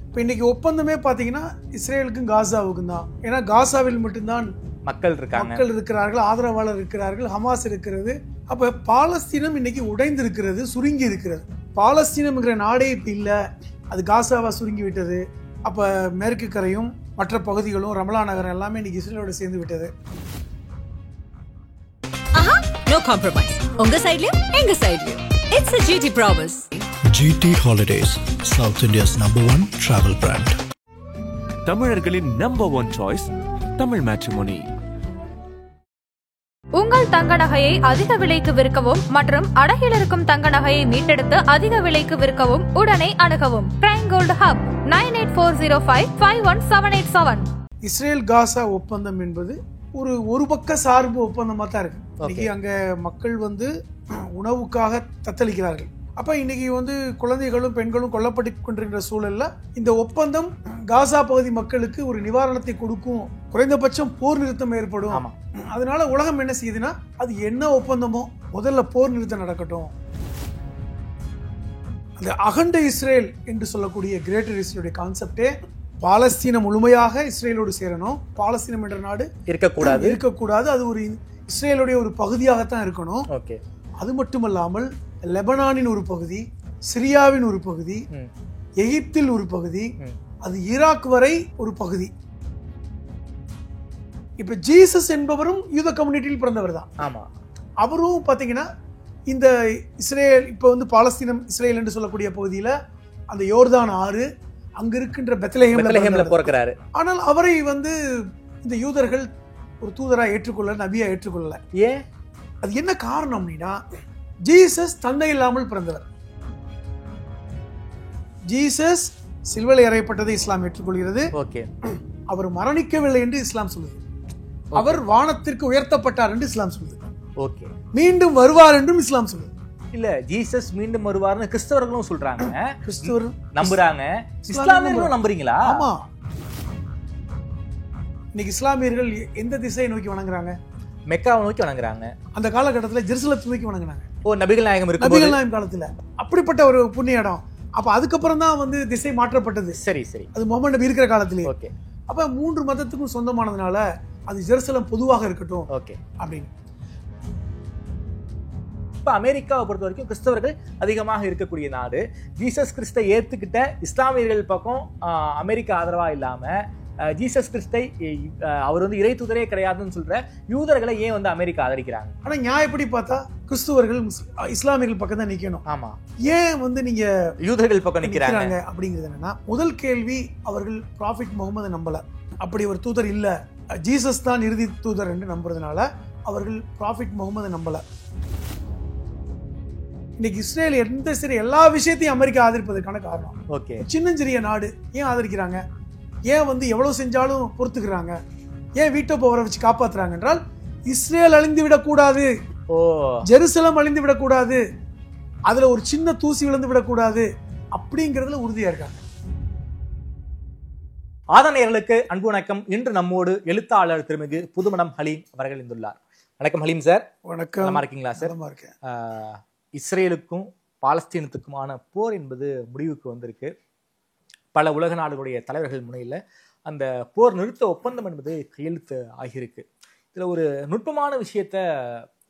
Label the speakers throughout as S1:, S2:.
S1: இப்போ இன்னைக்கு ஒப்பந்தமே பார்த்தீங்கன்னா இஸ்ரேலுக்கும் காசாவுக்கும் தான். ஏன்னா காசாவில் மட்டும்தான்
S2: மக்கள்
S1: இருக்கிறார்கள், ஆதரவாளர் இருக்கிறார்கள், ஹமாஸ் இருக்கிறது. அப்ப பாலஸ்தீனம் இன்னைக்கு உடைந்து இருக்கிறது, சுருங்கி இருக்கிறது. பாலஸ்தீனம்ங்கிற நாடே இப்ப இல்ல, அது காசாவா சுருங்கி விட்டது. அப்ப மேற்கு கரையும் மற்ற பகுதிகளும் ரமலா நகரம் எல்லாமே இன்னைக்கு இஸ்ரேலோட சேர்ந்து விட்டது.
S3: No compromise. உங்க சைடுலயும் எங்க சைடுலயும். It's a GT promise.
S4: GT Holidays, South India's #1 travel brand.
S5: தமிழர்களின் #1 choice தமிழ் மேட்ரிமோனி.
S6: உங்கள் தங்க நகையை அதிக விலைக்கு விற்கவும் மற்றும் அடகில் இருக்கும் தங்க நகையை மீட்டெடுத்து அதிக விலைக்கு விற்கவும் உடனே அணுகவும் prime gold hub 9840551787.
S1: Israel Gaza ஒப்பந்தம் என்பது ஒரு பக்க சார்பு ஒப்பந்தமா தான் இருக்கு. இன்னைக்கு அங்க மக்கள் உணவுக்காக தத்தளிக்கிறார்கள். அப்ப இன்னைக்கு குழந்தைகளும் பெண்களும் கொல்லப்பட்டு கொண்டிருக்கிற சூழல்ல இந்த ஒப்பந்தம் காசா பகுதி மக்களுக்கு ஒரு நிவாரணத்தை கொடுக்கும், குறைந்தபட்சம் போர் நிறுத்தம் ஏற்படும். அதனால உலகம் என்ன செய்யுதுன்னா, அது என்ன ஒப்பந்தமோ முதல்ல போர் நிறுத்தம் நடக்கட்டும். அந்த அகண்ட இஸ்ரேல் என்று சொல்லக்கூடிய கிரேட்டர் இஸ்ரேலுடைய கான்செப்டே பாலஸ்தீனம் முழுமையாக இஸ்ரேலோடு சேரணும், பாலஸ்தீனம் என்ற நாடு இருக்கக்கூடாது, அது ஒரு இஸ்ரேலுடைய ஒரு பகுதியாகத்தான் இருக்கணும். அது மட்டுமல்லாமல் லெபனானின் ஒரு பகுதி, சிரியாவின் ஒரு பகுதி, எகிப்தில் ஒரு பகுதி, அது ஈராக் வரை ஒரு பகுதி. இப்ப ஜீசஸ் என்பவரும் யூத கம்யூனிட்டியில் பிறந்தவர் தான். அவரும் பாத்தீங்கன்னா இந்த இஸ்ரேல் இப்ப பாலஸ்தீனம் இஸ்ரேல் என்று சொல்லக்கூடிய பகுதியில அந்த யோர்தான் ஆறு அங்க இருக்கின்ற பெத்லஹேம்ல பிறக்கிறாரு. ஆனால் அவரை இந்த யூதர்கள் ஒரு தூதரா ஏற்றுக்கொள்ள, நபியா ஏற்றுக்கொள்ளல. ஏன்? அது என்ன காரணம் அப்படின்னா, ஜீசஸ் தந்தை இல்லாமல் பிறந்தவர். ஜீசஸ் சிலுவையில் அறையப்பட்டதை இஸ்லாம் ஏற்றுக்கொள்கிறது. அவர் மரணிக்கவில்லை என்று இஸ்லாம் சொல்லுது. அவர் வானத்திற்கு உயர்த்தப்பட்டார் என்று இஸ்லாம் சொல்லுது. மீண்டும் வருவார் என்றும் இஸ்லாம் சொல்லுது.
S2: இல்ல, ஜீசஸ் மீண்டும் வருவார்னு கிறிஸ்தவர்களும் சொல்றாங்க, கிறிஸ்தவர் நம்புறாங்க, இஸ்லாமியர்களும் நம்புறீங்களா?
S1: ஆமா. இன்னைக்கு இஸ்லாமியர்கள் எந்த திசையை நோக்கி வணங்குறாங்க?
S2: மெக்காவை நோக்கி வணங்குறாங்க.
S1: அந்த காலகட்டத்தில் ஜெருசலத்தை நோக்கி வணங்குறாங்க.
S2: நபிகள் நாயகம்
S1: காலத்துல அப்படிப்பட்ட ஒரு புண்ணிய இடம். அப்ப அதுக்கப்புறம் தான் திசை மாற்றப்பட்டது.
S2: சரி,
S1: அது முகமது நபி இருக்கிற காலத்திலேயே. அப்ப 3 மதத்துக்கும் சொந்தமானதுனால அது ஜெருசலம் பொதுவாக இருக்கட்டும் அப்படின்னு.
S2: இப்ப அமெரிக்காவை பொறுத்த வரைக்கும் கிறிஸ்தவர்கள் அதிகமாக இருக்கக்கூடிய நாடு. ஜீசஸ் கிறிஸ்தை ஏத்துக்கிட்ட இஸ்லாமியர்கள் பக்கம் அமெரிக்கா ஆதரவா இல்லாம, ஜீசஸ் கிறிஸ்தை அவர் இறை தூதரே கிடையாதுன்னு சொல்ற யூதர்களை ஏன் அமெரிக்கா ஆதரிக்கிறாங்க?
S1: ஆனா நியாயப்படி பார்த்தா கிறிஸ்துவர்கள் இஸ்லாமியர்கள் பக்கம் தான் நிக்கணும்.
S2: ஆமா.
S1: ஏன் நீங்க
S2: யூதர்கள் பக்கம் நிக்கிறாங்க
S1: அப்படிங்கிறது என்னன்னா, முதல் கேள்வி, அவர்கள் ப்ராஃபிட் முகமது நம்பல, அப்படி ஒரு தூதர் இல்ல, ஜீசஸ் தான் இறுதி தூதர் என்று நம்புறதுனால அவர்கள் ப்ராஃபிட் முகமது நம்பல. இன்னைக்கு இஸ்ரேல் எல்லா விஷயத்தையும் அமெரிக்கா ஆதரிப்பதற்கான காரணம், சின்னஞ்சிறிய நாடு ஏன் ஆதரிக்கிறாங்க? ஏன் எவ்வளவு செஞ்சாலும் பொறுத்துக்கிறாங்க? ஏன் வீட்டோ பவரை வச்சு காப்பாத்துறாங்க என்றால், இஸ்ரேல் அழிந்து விடக்கூடாது, ஜெருசலம் அழிந்து விடக்கூடாது, அதுல ஒரு சின்ன தூசி விழுந்து விடக்கூடாது அப்படிங்கறதுல உறுதியா இருக்காங்க.
S2: ஆதனையர்களுக்கு அன்பு வணக்கம். இன்று நம்மோடு எழுத்தாளர் திருமிகு புதுமணம் ஹலீம் அவர்கள் இருந்துள்ளார். வணக்கம் ஹலீம் சார்.
S1: வணக்கம்.
S2: நல்லா இருக்கீங்களா சார்? இஸ்ரேலுக்கும் பாலஸ்தீனத்துக்குமான போர் என்பது முடிவுக்கு வந்திருக்கு. பல உலக நாடுகளுடைய தலைவர்கள் முன்னிலையில் அந்த போர் நிறுத்த ஒப்பந்தம் என்பது கையெழுத்து ஆகியிருக்கு. இதில் ஒரு நுட்பமான விஷயத்த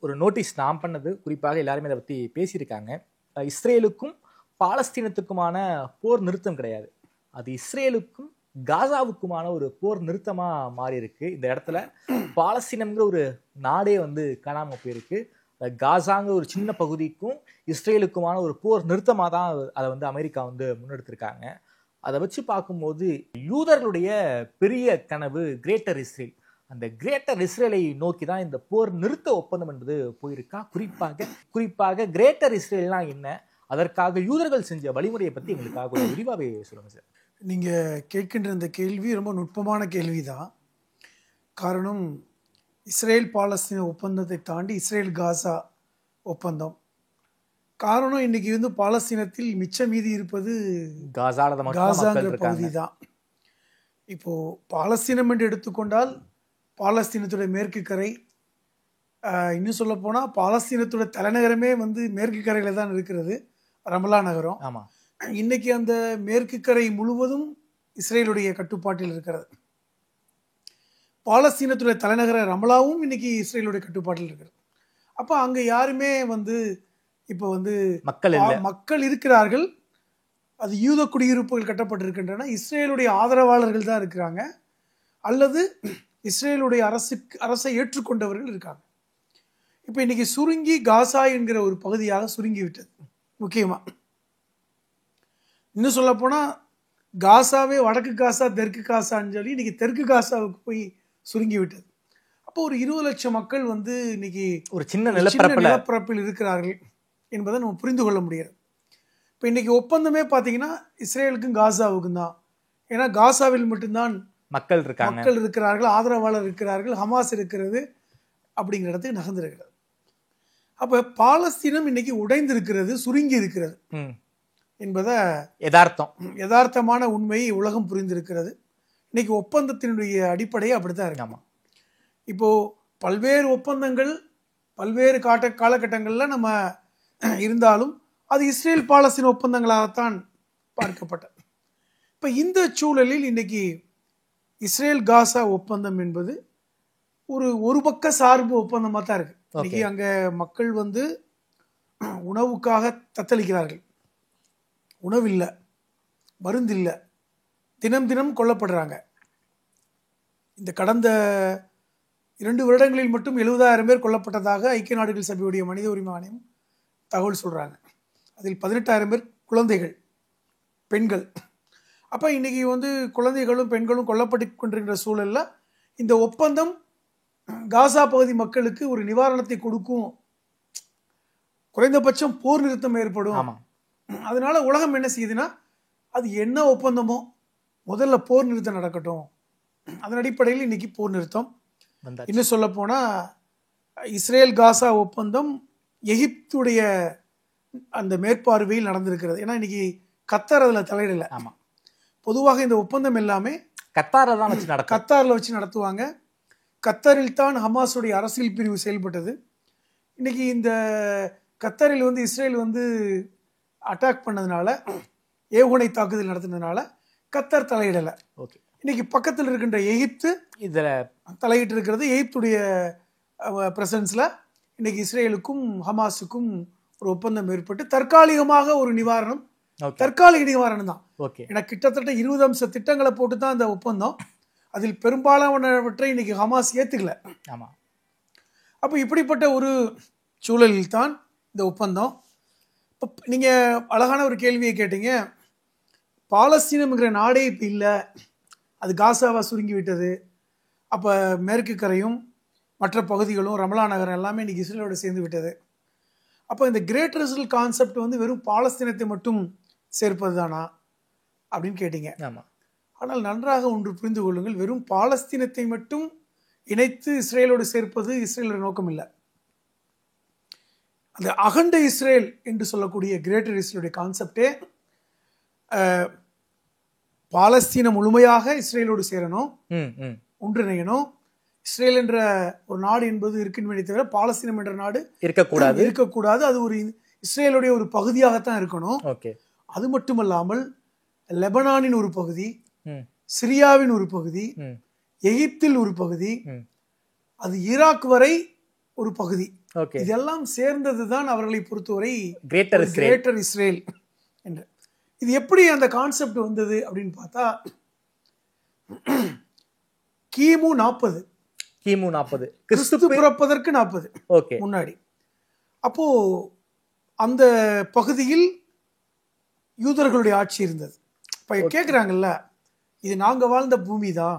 S2: ஒரு நோட்டீஸ் நான் பண்ணது, குறிப்பாக எல்லாருமே அதை பற்றி பேசியிருக்காங்க. இஸ்ரேலுக்கும் பாலஸ்தீனத்துக்குமான போர் நிறுத்தம் கிடையாது, அது இஸ்ரேலுக்கும் காசாவுக்குமான ஒரு போர் நிறுத்தமாக மாறி இருக்கு. இந்த இடத்துல பாலஸ்தீனம்ங்கிற ஒரு நாடே காணாமல் போயிருக்கு. காசாங்கிற ஒரு சின்ன பகுதிக்கும் இஸ்ரேலுக்குமான ஒரு போர் நிறுத்தமாக தான் அதை அமெரிக்கா முன்னெடுத்திருக்காங்க. அதை வச்சு பார்க்கும்போது யூதர்களுடைய பெரிய கனவு கிரேட்டர் இஸ்ரேல், அந்த கிரேட்டர் இஸ்ரேலை நோக்கி தான் இந்த போர் நிறுத்த ஒப்பந்தம் என்பது போயிருக்கா? குறிப்பாக கிரேட்டர் இஸ்ரேல்னா என்ன, அதற்காக யூதர்கள் செஞ்ச வழிமுறையை பற்றி எங்களுக்காக ஒரு விரிவாகவே சொல்லுங்கள் சார்.
S1: நீங்கள் கேட்கின்ற இந்த கேள்வி ரொம்ப நுட்பமான கேள்வி தான். காரணம், இஸ்ரேல் பாலஸ்தீன ஒப்பந்தத்தை தாண்டி இஸ்ரேல் காசா ஒப்பந்தம். காரணம், இன்னைக்கு பாலஸ்தீனத்தில் மிச்ச மீதி இருப்பது காசாங்கிற பகுதி தான். இப்போ பாலஸ்தீனம் என்று எடுத்துக்கொண்டால் பாலஸ்தீனத்துடைய மேற்கு கரை, இன்னும் சொல்ல போனா பாலஸ்தீனத்துடைய தலைநகரமே மேற்கு கரையில தான் இருக்கிறது, ரமலா நகரம். இன்னைக்கு அந்த மேற்கு கரை முழுவதும் இஸ்ரேலுடைய கட்டுப்பாட்டில் இருக்கிறது. பாலஸ்தீனத்துடைய தலைநகர ரமலாவும் இன்னைக்கு இஸ்ரேலுடைய கட்டுப்பாட்டில் இருக்கிறது. அப்போ அங்கே யாருமே இப்போ மக்கள் இருக்கிறார்கள். அது யூத குடியிருப்புகள் கட்டப்பட்டிருக்கின்றன. இஸ்ரேலுடைய ஆதரவாளர்கள் தான் இருக்கிறாங்க, அல்லது இஸ்ரேலுடைய அரசை ஏற்றுக்கொண்டவர்கள் இருக்காங்க. இப்போ இன்னைக்கு சுருங்கி காசா என்கிற ஒரு பகுதியாக சுருங்கி விட்டது. முக்கியமாக இன்னும் சொல்ல போனால் காசாவே வடக்கு காசா தெற்கு காசான்னு சொல்லி இன்னைக்கு தெற்கு காசாவுக்கு போய் சுருங்கி விட்டது. அப்போ ஒரு 20 லட்சம் மக்கள் இன்னைக்கு
S2: ஒரு சின்ன நிலப்பரப்பில்
S1: இருக்கிறார்கள் என்பதை நம்ம புரிந்து கொள்ள முடியாது. இப்போ இன்னைக்கு ஒப்பந்தமே பார்த்தீங்கன்னா இஸ்ரேலுக்கும் காசாவுக்கும் தான். ஏன்னா காசாவில் மட்டும்தான் மக்கள் இருக்கிறார்கள், ஆதரவாளர் இருக்கிறார்கள், ஹமாஸ் இருக்கிறது, அப்படிங்கிற இடத்துக்கு நகர்ந்திருக்கிறது. அப்போ பாலஸ்தீனம் இன்னைக்கு உடைந்து இருக்கிறது, சுருங்கி இருக்கிறது என்பதை யதார்த்தமான உண்மையை உலகம் புரிந்திருக்கிறது. இன்னைக்கு ஒப்பந்தத்தினுடைய அடிப்படையை அப்படித்தான் இருக்காமா. இப்போ பல்வேறு ஒப்பந்தங்கள் பல்வேறு காலகட்டங்களில் நம்ம இருந்தாலும் அது இஸ்ரேல் பாலஸ்தீன ஒப்பந்தங்களாகத்தான் பார்க்கப்பட்டது. இப்போ இந்த சூழலில் இன்னைக்கு இஸ்ரேல் காசா ஒப்பந்தம் என்பது ஒரு பக்க சார்பு ஒப்பந்தமாக தான் இருக்கு. இன்னைக்கு அங்கே மக்கள் உணவுக்காக தத்தளிக்கிறார்கள். உணவில்லை, மருந்தில்லை, தினம் தினம் கொல்லப்படுறாங்க. இந்த கடந்த 2 வருடங்களில் மட்டும் 70,000 பேர் கொல்லப்பட்டதாக ஐக்கிய நாடுகள் சபையுடைய மனித உரிமை ஆணையம் தகவல் சொல்கிறாங்க. அதில் 18,000 பேர் குழந்தைகள், பெண்கள். அப்போ இன்னைக்கு குழந்தைகளும் பெண்களும் கொல்லப்பட்டு கொண்டிருக்கிற சூழலில் இந்த ஒப்பந்தம் காசா பகுதி மக்களுக்கு ஒரு நிவாரணத்தை கொடுக்கும், குறைந்தபட்சம் போர் நிறுத்தம் ஏற்படும். அதனால உலகம் என்ன செய்யுதுன்னா, அது என்ன ஒப்பந்தமோ முதல்ல போர் நிறுத்தம் நடக்கட்டும். அதன் அடிப்படையில் இன்னைக்கு போர் நிறுத்தம். இன்னும் சொல்ல போனா இஸ்ரேல் காசா ஒப்பந்தம் எகிப்துடைய அந்த மேற்பார்வையில் நடந்திருக்கிறது. ஏன்னா இன்னைக்கு கத்தார் அதில் தலையிடல. பொதுவாக இந்த ஒப்பந்தம் எல்லாமே கத்தாரில் வச்சு நடத்துவாங்க. கத்தாரில் தான் ஹமாஸுடைய அரசியல் பிரிவு செயல்பட்டது. இன்னைக்கு இந்த கத்தாரில் இஸ்ரேல் அட்டாக் பண்ணதுனால, ஏவுகணை தாக்குதல் நடத்தினதுனால கத்தார் தலையிடலை. இன்னைக்கு பக்கத்தில் இருக்கின்ற எகிப்து இதில் தலையிட்டு இருக்கிறது. எகிப்துடைய பிரசன்ஸில் இன்னைக்கு இஸ்ரேலுக்கும் ஹமாஸுக்கும் ஒரு ஒப்பந்தம் ஏற்பட்டு தற்காலிகமாக ஒரு நிவாரணம், தற்காலிக நிவாரணம் தான். ஏன்னா கிட்டத்தட்ட 20 அம்ச திட்டங்களை போட்டு தான் அந்த ஒப்பந்தம். அதில் பெரும்பாலானவற்றை இன்னைக்கு ஹமாஸ் ஏற்றுக்கல. அப்போ இப்படிப்பட்ட ஒரு சூழலில் தான் இந்த ஒப்பந்தம். இப்போ நீங்கள் அழகான ஒரு கேள்வியை கேட்டீங்க. பாலஸ்தீனம்ங்கிற நாடே இப்போ இல்லை, அது காசாவாக சுருங்கி விட்டது. அப்போ மேற்கு கரையும் மற்ற பகுதிகளும் ரமலா நகரம் எல்லாமே இன்னைக்கு இஸ்ரேலோட சேர்ந்து விட்டது. அப்போ இந்த கிரேட் இஸ்ரேல் கான்செப்ட் வெறும் பாலஸ்தீனத்தை மட்டும் சேர்ப்பது தானா அப்படின்னு கேட்டீங்க. ஆனால் நன்றாக ஒன்று புரிந்து கொள்ளுங்கள், வெறும் பாலஸ்தீனத்தை மட்டும் இணைத்து இஸ்ரேலோடு சேர்ப்பது இஸ்ரேலோட நோக்கம் இல்லை. அந்த அகண்ட இஸ்ரேல் என்று சொல்லக்கூடிய கிரேட்டர் இஸ்ரேலுடைய கான்செப்டே பாலஸ்தீனம் முழுமையாக இஸ்ரேலோடு சேரணும், ஒன்றிணையணும். இஸ்ரேல் என்ற ஒரு நாடு என்பது இருக்கின்றே தவிர பாலஸ்தீனம் என்ற நாடு இருக்கக்கூடாது. அது ஒரு இஸ்ரேலுடைய ஒரு பகுதியாகத்தான் இருக்கணும். அது மட்டுமல்லாமல் லெபனானின் ஒரு பகுதி, சிரியாவின் ஒரு பகுதி, எகிப்தில் ஒரு பகுதி, அது ஈராக் வரை ஒரு பகுதி, இதெல்லாம் சேர்ந்ததுதான் அவர்களை பொறுத்தவரை கிரேட்டர் இஸ்ரேல் என்று. இது எப்படி அந்த கான்செப்ட் வந்தது அப்படின்னு பார்த்தா, கிமு 40 கிறிஸ்து பிறப்பதற்கு 40 முன்னாடி. அப்போ அந்த பகுதியில் யூதர்களுடைய ஆட்சி இருந்தது. இப்ப கேட்குறாங்கல்ல, இது நாங்க வாழ்ந்த பூமி தான்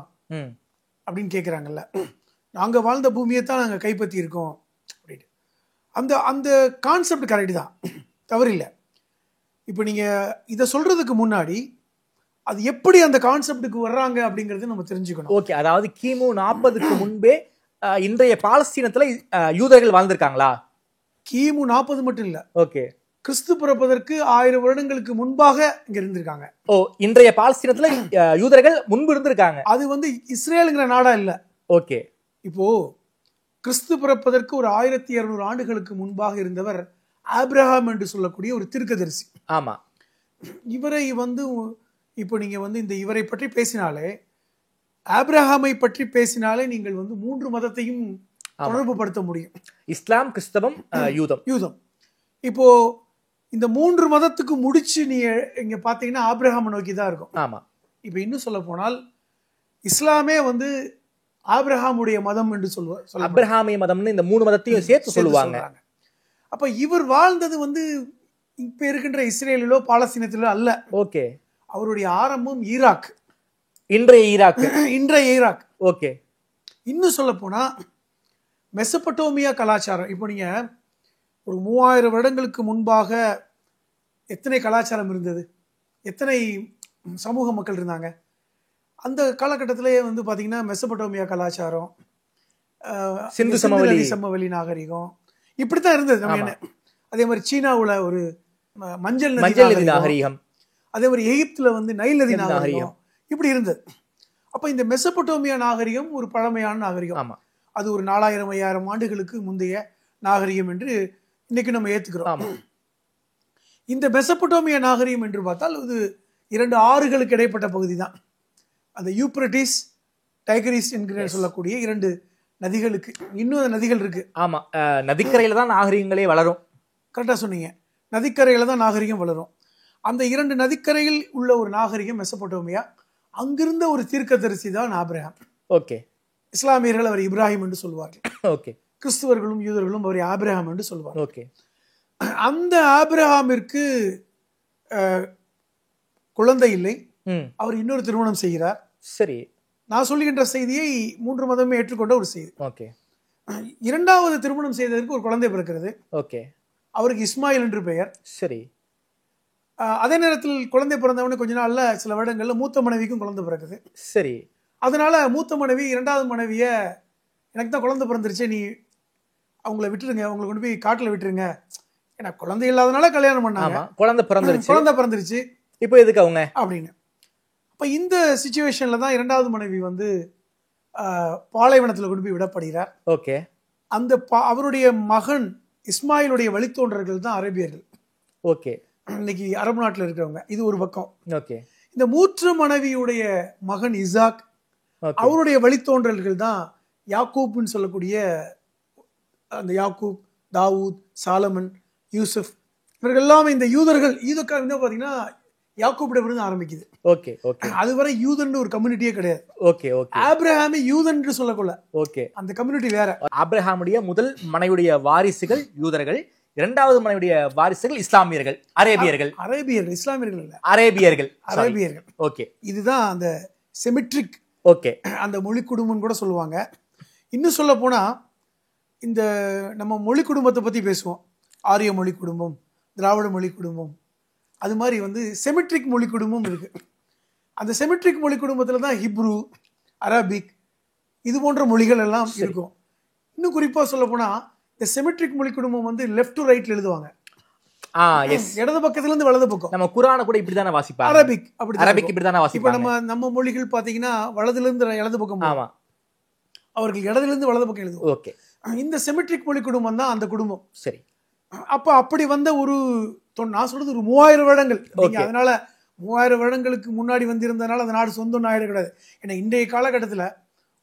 S1: அப்படின்னு கேட்குறாங்கல்ல, நாங்க வாழ்ந்த பூமியை தான் நாங்கள் கைப்பற்றி இருக்கோம் அப்படின்னு. அந்த அந்த கான்செப்ட் கரெக்ட் தான், தவறில்லை. இப்போ நீங்கள் இதை சொல்றதுக்கு முன்னாடி அது எப்படி அந்த கான்செப்டுக்கு வர்றாங்க அப்படிங்கறத நம்ம தெரிஞ்சுக்கணும்.
S2: ஓகே, அதாவது கிமு 40க்கு முன்பே இன்றைய பாலஸ்தீனத்துல யூதர்கள் வாழ்ந்திருக்காங்களா?
S1: கிமு 40 மட்டும் இல்ல,
S2: ஓகே,
S1: கிறிஸ்து பிறப்பதற்கு 1000 வருடங்களுக்கு முன்பாக இங்க இருந்திருக்காங்க.
S2: ஓ, இன்றைய பாலஸ்தீனத்துல யூதர்கள் முன்பு இருந்திருக்காங்க.
S1: அது இஸ்ரேலுங்கிற நாடா இல்ல.
S2: ஓகே,
S1: இப்போ கிறிஸ்து பிறப்பதற்கு ஒரு 1200 ஆண்டுகளுக்கு முன்பாக இருந்தவர் ஆபிரகாம் என்று சொல்லக்கூடிய ஒரு தீர்க்கதரிசி.
S2: ஆமா,
S1: இவரை இப்போ நீங்க வந்து இந்த இவரை பற்றி பேசினாலே, ஆபிரகாமை பற்றி பேசினாலே நீங்கள் வந்து 3 மதத்தையும் தொடர்பு படுத்த முடியும்.
S2: இஸ்லாம், கிறிஸ்தவம், யூதம்.
S1: இப்போ இந்த 3 மதத்துக்கு முடிச்சு நீ இங்க பாத்தீங்கன்னா ஆபிரகாமை நோக்கி தான் இருக்கும்.
S2: ஆமா.
S1: இப்போ இன்னும் சொல்ல போனால் இஸ்லாமே வந்து ஆபிரகாமுடைய மதம் என்று சொல்லுவாங்க.
S2: ஆபிரகாமிய மதம்னு இந்த 3 மதத்தையும் சேர்த்து சொல்லுவாங்க.
S1: அப்ப இவர் வாழ்ந்தது வந்து இப்ப இருக்கின்ற இஸ்ரேலிலோ பாலஸ்தீனத்திலோ அல்ல.
S2: ஓகே.
S1: அவருடைய ஆரம்பம் ஈராக்,
S2: இன்றைய ஈராக். ஓகே.
S1: இன்னும் சொல்ல போனா மெசபடோமியா கலாச்சாரம். இப்போ நீங்க ஒரு 3000 வருடங்களுக்கு முன்பாக எத்தனை கலாச்சாரம் இருந்தது, எத்தனை சமூக மக்கள் இருந்தாங்க அந்த காலகட்டத்திலே வந்து பாத்தீங்கன்னா மெசபடோமியா கலாச்சாரம்,
S2: சிந்து
S1: சமவெளி நாகரிகம் இப்படித்தான் இருந்தது. நம்ம என்ன அதே மாதிரி சீனாவுல ஒரு மஞ்சள் நதி நாகரிகம், அதே மாதிரி எகிப்துல வந்து நைல் நதி நாகரிகம் இப்படி இருந்தது. அப்ப இந்த மெசபடோமியா நாகரிகம் ஒரு பழமையான நாகரிகம். அது ஒரு 4000-5000 ஆண்டுகளுக்கு முந்தைய நாகரிகம் என்று இன்னைக்கு நம்ம ஏத்துக்கிறோம். இந்த மெசபடோமியா நாகரிகம் என்று பார்த்தால் இது 2 ஆறுகளுக்கு இடைப்பட்ட பகுதி தான். அந்த யூப்ரட்டிஸ், டைகிரிஸ் என்கிற சொல்லக்கூடிய 2 நதிகளுக்கு இன்னும் நதிகள் இருக்கு.
S2: ஆமா, நதிக்கரையில தான் நாகரிகங்களே வளரும்.
S1: கரெக்டா சொன்னீங்க, நதிக்கரையில தான் நாகரிகம் வளரும். அந்த 2 நதிக்கரையில் உள்ள ஒரு நாகரிகம் மெசபடோமியா. அங்கிருந்த ஒரு தீர்க்கதரிசி தான் ஆபிரகாம்.
S2: ஓகே.
S1: இஸ்லாமியர்கள் அவர் இப்ராஹிம் என்று சொல்வார்கள்.
S2: ஓகே.
S1: கிறிஸ்துவர்களும் யூதர்களும் அவரை ஆபிரகாம் என்று சொல்வார்கள்.
S2: ஓகே.
S1: அந்த ஆபிரகாமிற்கு குழந்தை இல்லை. அவர் இன்னொரு திருமணம் செய்கிறார்.
S2: சரி.
S1: நான் சொல்லுகின்ற செய்தியை 3 மதமே ஏற்றுக்கொண்ட ஒரு செய்தி.
S2: ஓகே.
S1: 2வது திருமணம் செய்ததற்கு ஒரு குழந்தை பிறக்கிறது.
S2: ஓகே.
S1: அவருக்கு இஸ்மாயில் என்று பெயர்.
S2: சரி.
S1: அதே நேரத்தில் குழந்தை பிறந்தவனே கொஞ்ச நாள்ல சில வருடங்கள்ல மூத்த மனைவிக்கும் குழந்தை பிறக்குது.
S2: சரி.
S1: அதனால மூத்த மனைவி 2வது மனைவிய எனக்கு தான் குழந்தை பிறந்துருச்சு, நீ அவங்கள விட்டுருங்க, அவங்களை கொண்டு போய் காட்டுல விட்டுருங்க, ஏன்னா குழந்தை இல்லாதனால கல்யாணம் பண்ணாங்க.
S2: குழந்தை பிறந்துருச்சு இப்போ எதுக்கு அவங்க அப்படின்னு.
S1: அப்ப இந்த சிச்சுவேஷன்ல தான் 2வது மனைவி வந்து பாலைவனத்துல கொண்டு போய் விடப்படுகிறார்.
S2: ஓகே.
S1: அந்த அவருடைய மகன் இஸ்மாயிலுடைய வழித்தோன்றர்கள் தான் அரேபியர்கள்.
S2: ஓகே.
S1: இன்னைக்கு அரபு நாட்டில் இருக்கிறவங்க. இது ஒரு பக்கம்.
S2: ஓகே.
S1: இந்த மூற்று மனைவியுடைய மகன் இசாக், அவருடைய வழித்தோன்றல்கள் தான் யாக்கூப்னு சொல்லக்கூடிய அந்த யாக்கூப், தாவூத், சாலமன், யூசுப், இவர்கள் எல்லாமே இந்த யூதர்கள். பாத்தீங்கன்னா யாக்கூபிடம் இருந்து ஆரம்பிக்குது.
S2: ஓகே. ஓகே.
S1: அதுவரை யூதன் ஒரு கம்யூனிட்டியே கிடையாது.
S2: ஓகே. ஓகே.
S1: ஆபிரகாமே யூதன் என்று சொல்லக்கூட.
S2: ஓகே.
S1: அந்த கம்யூனிட்டி வேற.
S2: ஆபிரகாமுடைய முதல் மனைவியுடைய வாரிசுகள் யூதர்கள், 2வது மனைவியுடைய வாரிசுகள் இஸ்லாமியர்கள், அரேபியர்கள்.
S1: இஸ்லாமியர்கள் இல்ல, அரேபியர்கள்.
S2: ஓகே.
S1: இதுதான் அந்த செமிட்ரிக்.
S2: ஓகே.
S1: அந்த மொழி குடும்பம் கூட சொல்லுவாங்க. இன்னும் சொல்ல போனா இந்த நம்ம மொழி குடும்பத்தை பத்தி பேசுவோம். ஆரிய மொழி குடும்பம், திராவிட மொழி குடும்பம், அது மாதிரி வந்து செமிட்ரிக் மொழி குடும்பம் இருக்கு. அந்த செமிட்ரிக் மொழி குடும்பத்துல தான் ஹிப்ரு, அரபிக் இது போன்ற மொழிகள் எல்லாம் இருக்கும். இன்னும் குறிப்பா சொல்ல போனா இந்த செமிட்ரிக் மொழி குடும்பம் வந்து லெஃப்ட் டு ரைட்ல எழுதுவாங்க. இடது பக்கத்துல இருந்து வலது பக்கம்.
S2: நம்ம குர்ஆனை கூட இப்படிதானே வாசிப்பாங்க.
S1: அரபிக்
S2: இப்படிதானே வாசிப்பாங்க.
S1: இப்ப நம்ம மொழிகள் பாத்தீங்கன்னா வலதுல இருந்து இடது பக்கம்.
S2: ஆமா,
S1: அவர்கள் இடதுல இருந்து வலது பக்கம் எழுதுவோம்.
S2: ஓகே.
S1: இந்த செமிட்ரிக் மொழி குடும்பம் தான் அந்த குடும்பம்.
S2: சரி.
S1: அப்ப அப்படி வந்த ஒரு நான் சொல்றது ஒரு 3000 வருடங்கள். அதனால 3000 வருடங்களுக்கு முன்னாடி வந்திருந்தனால அந்த நாடு சொந்தம் ஆயிடக்கூடாது. ஏன்னா இன்றைய காலகட்டத்துல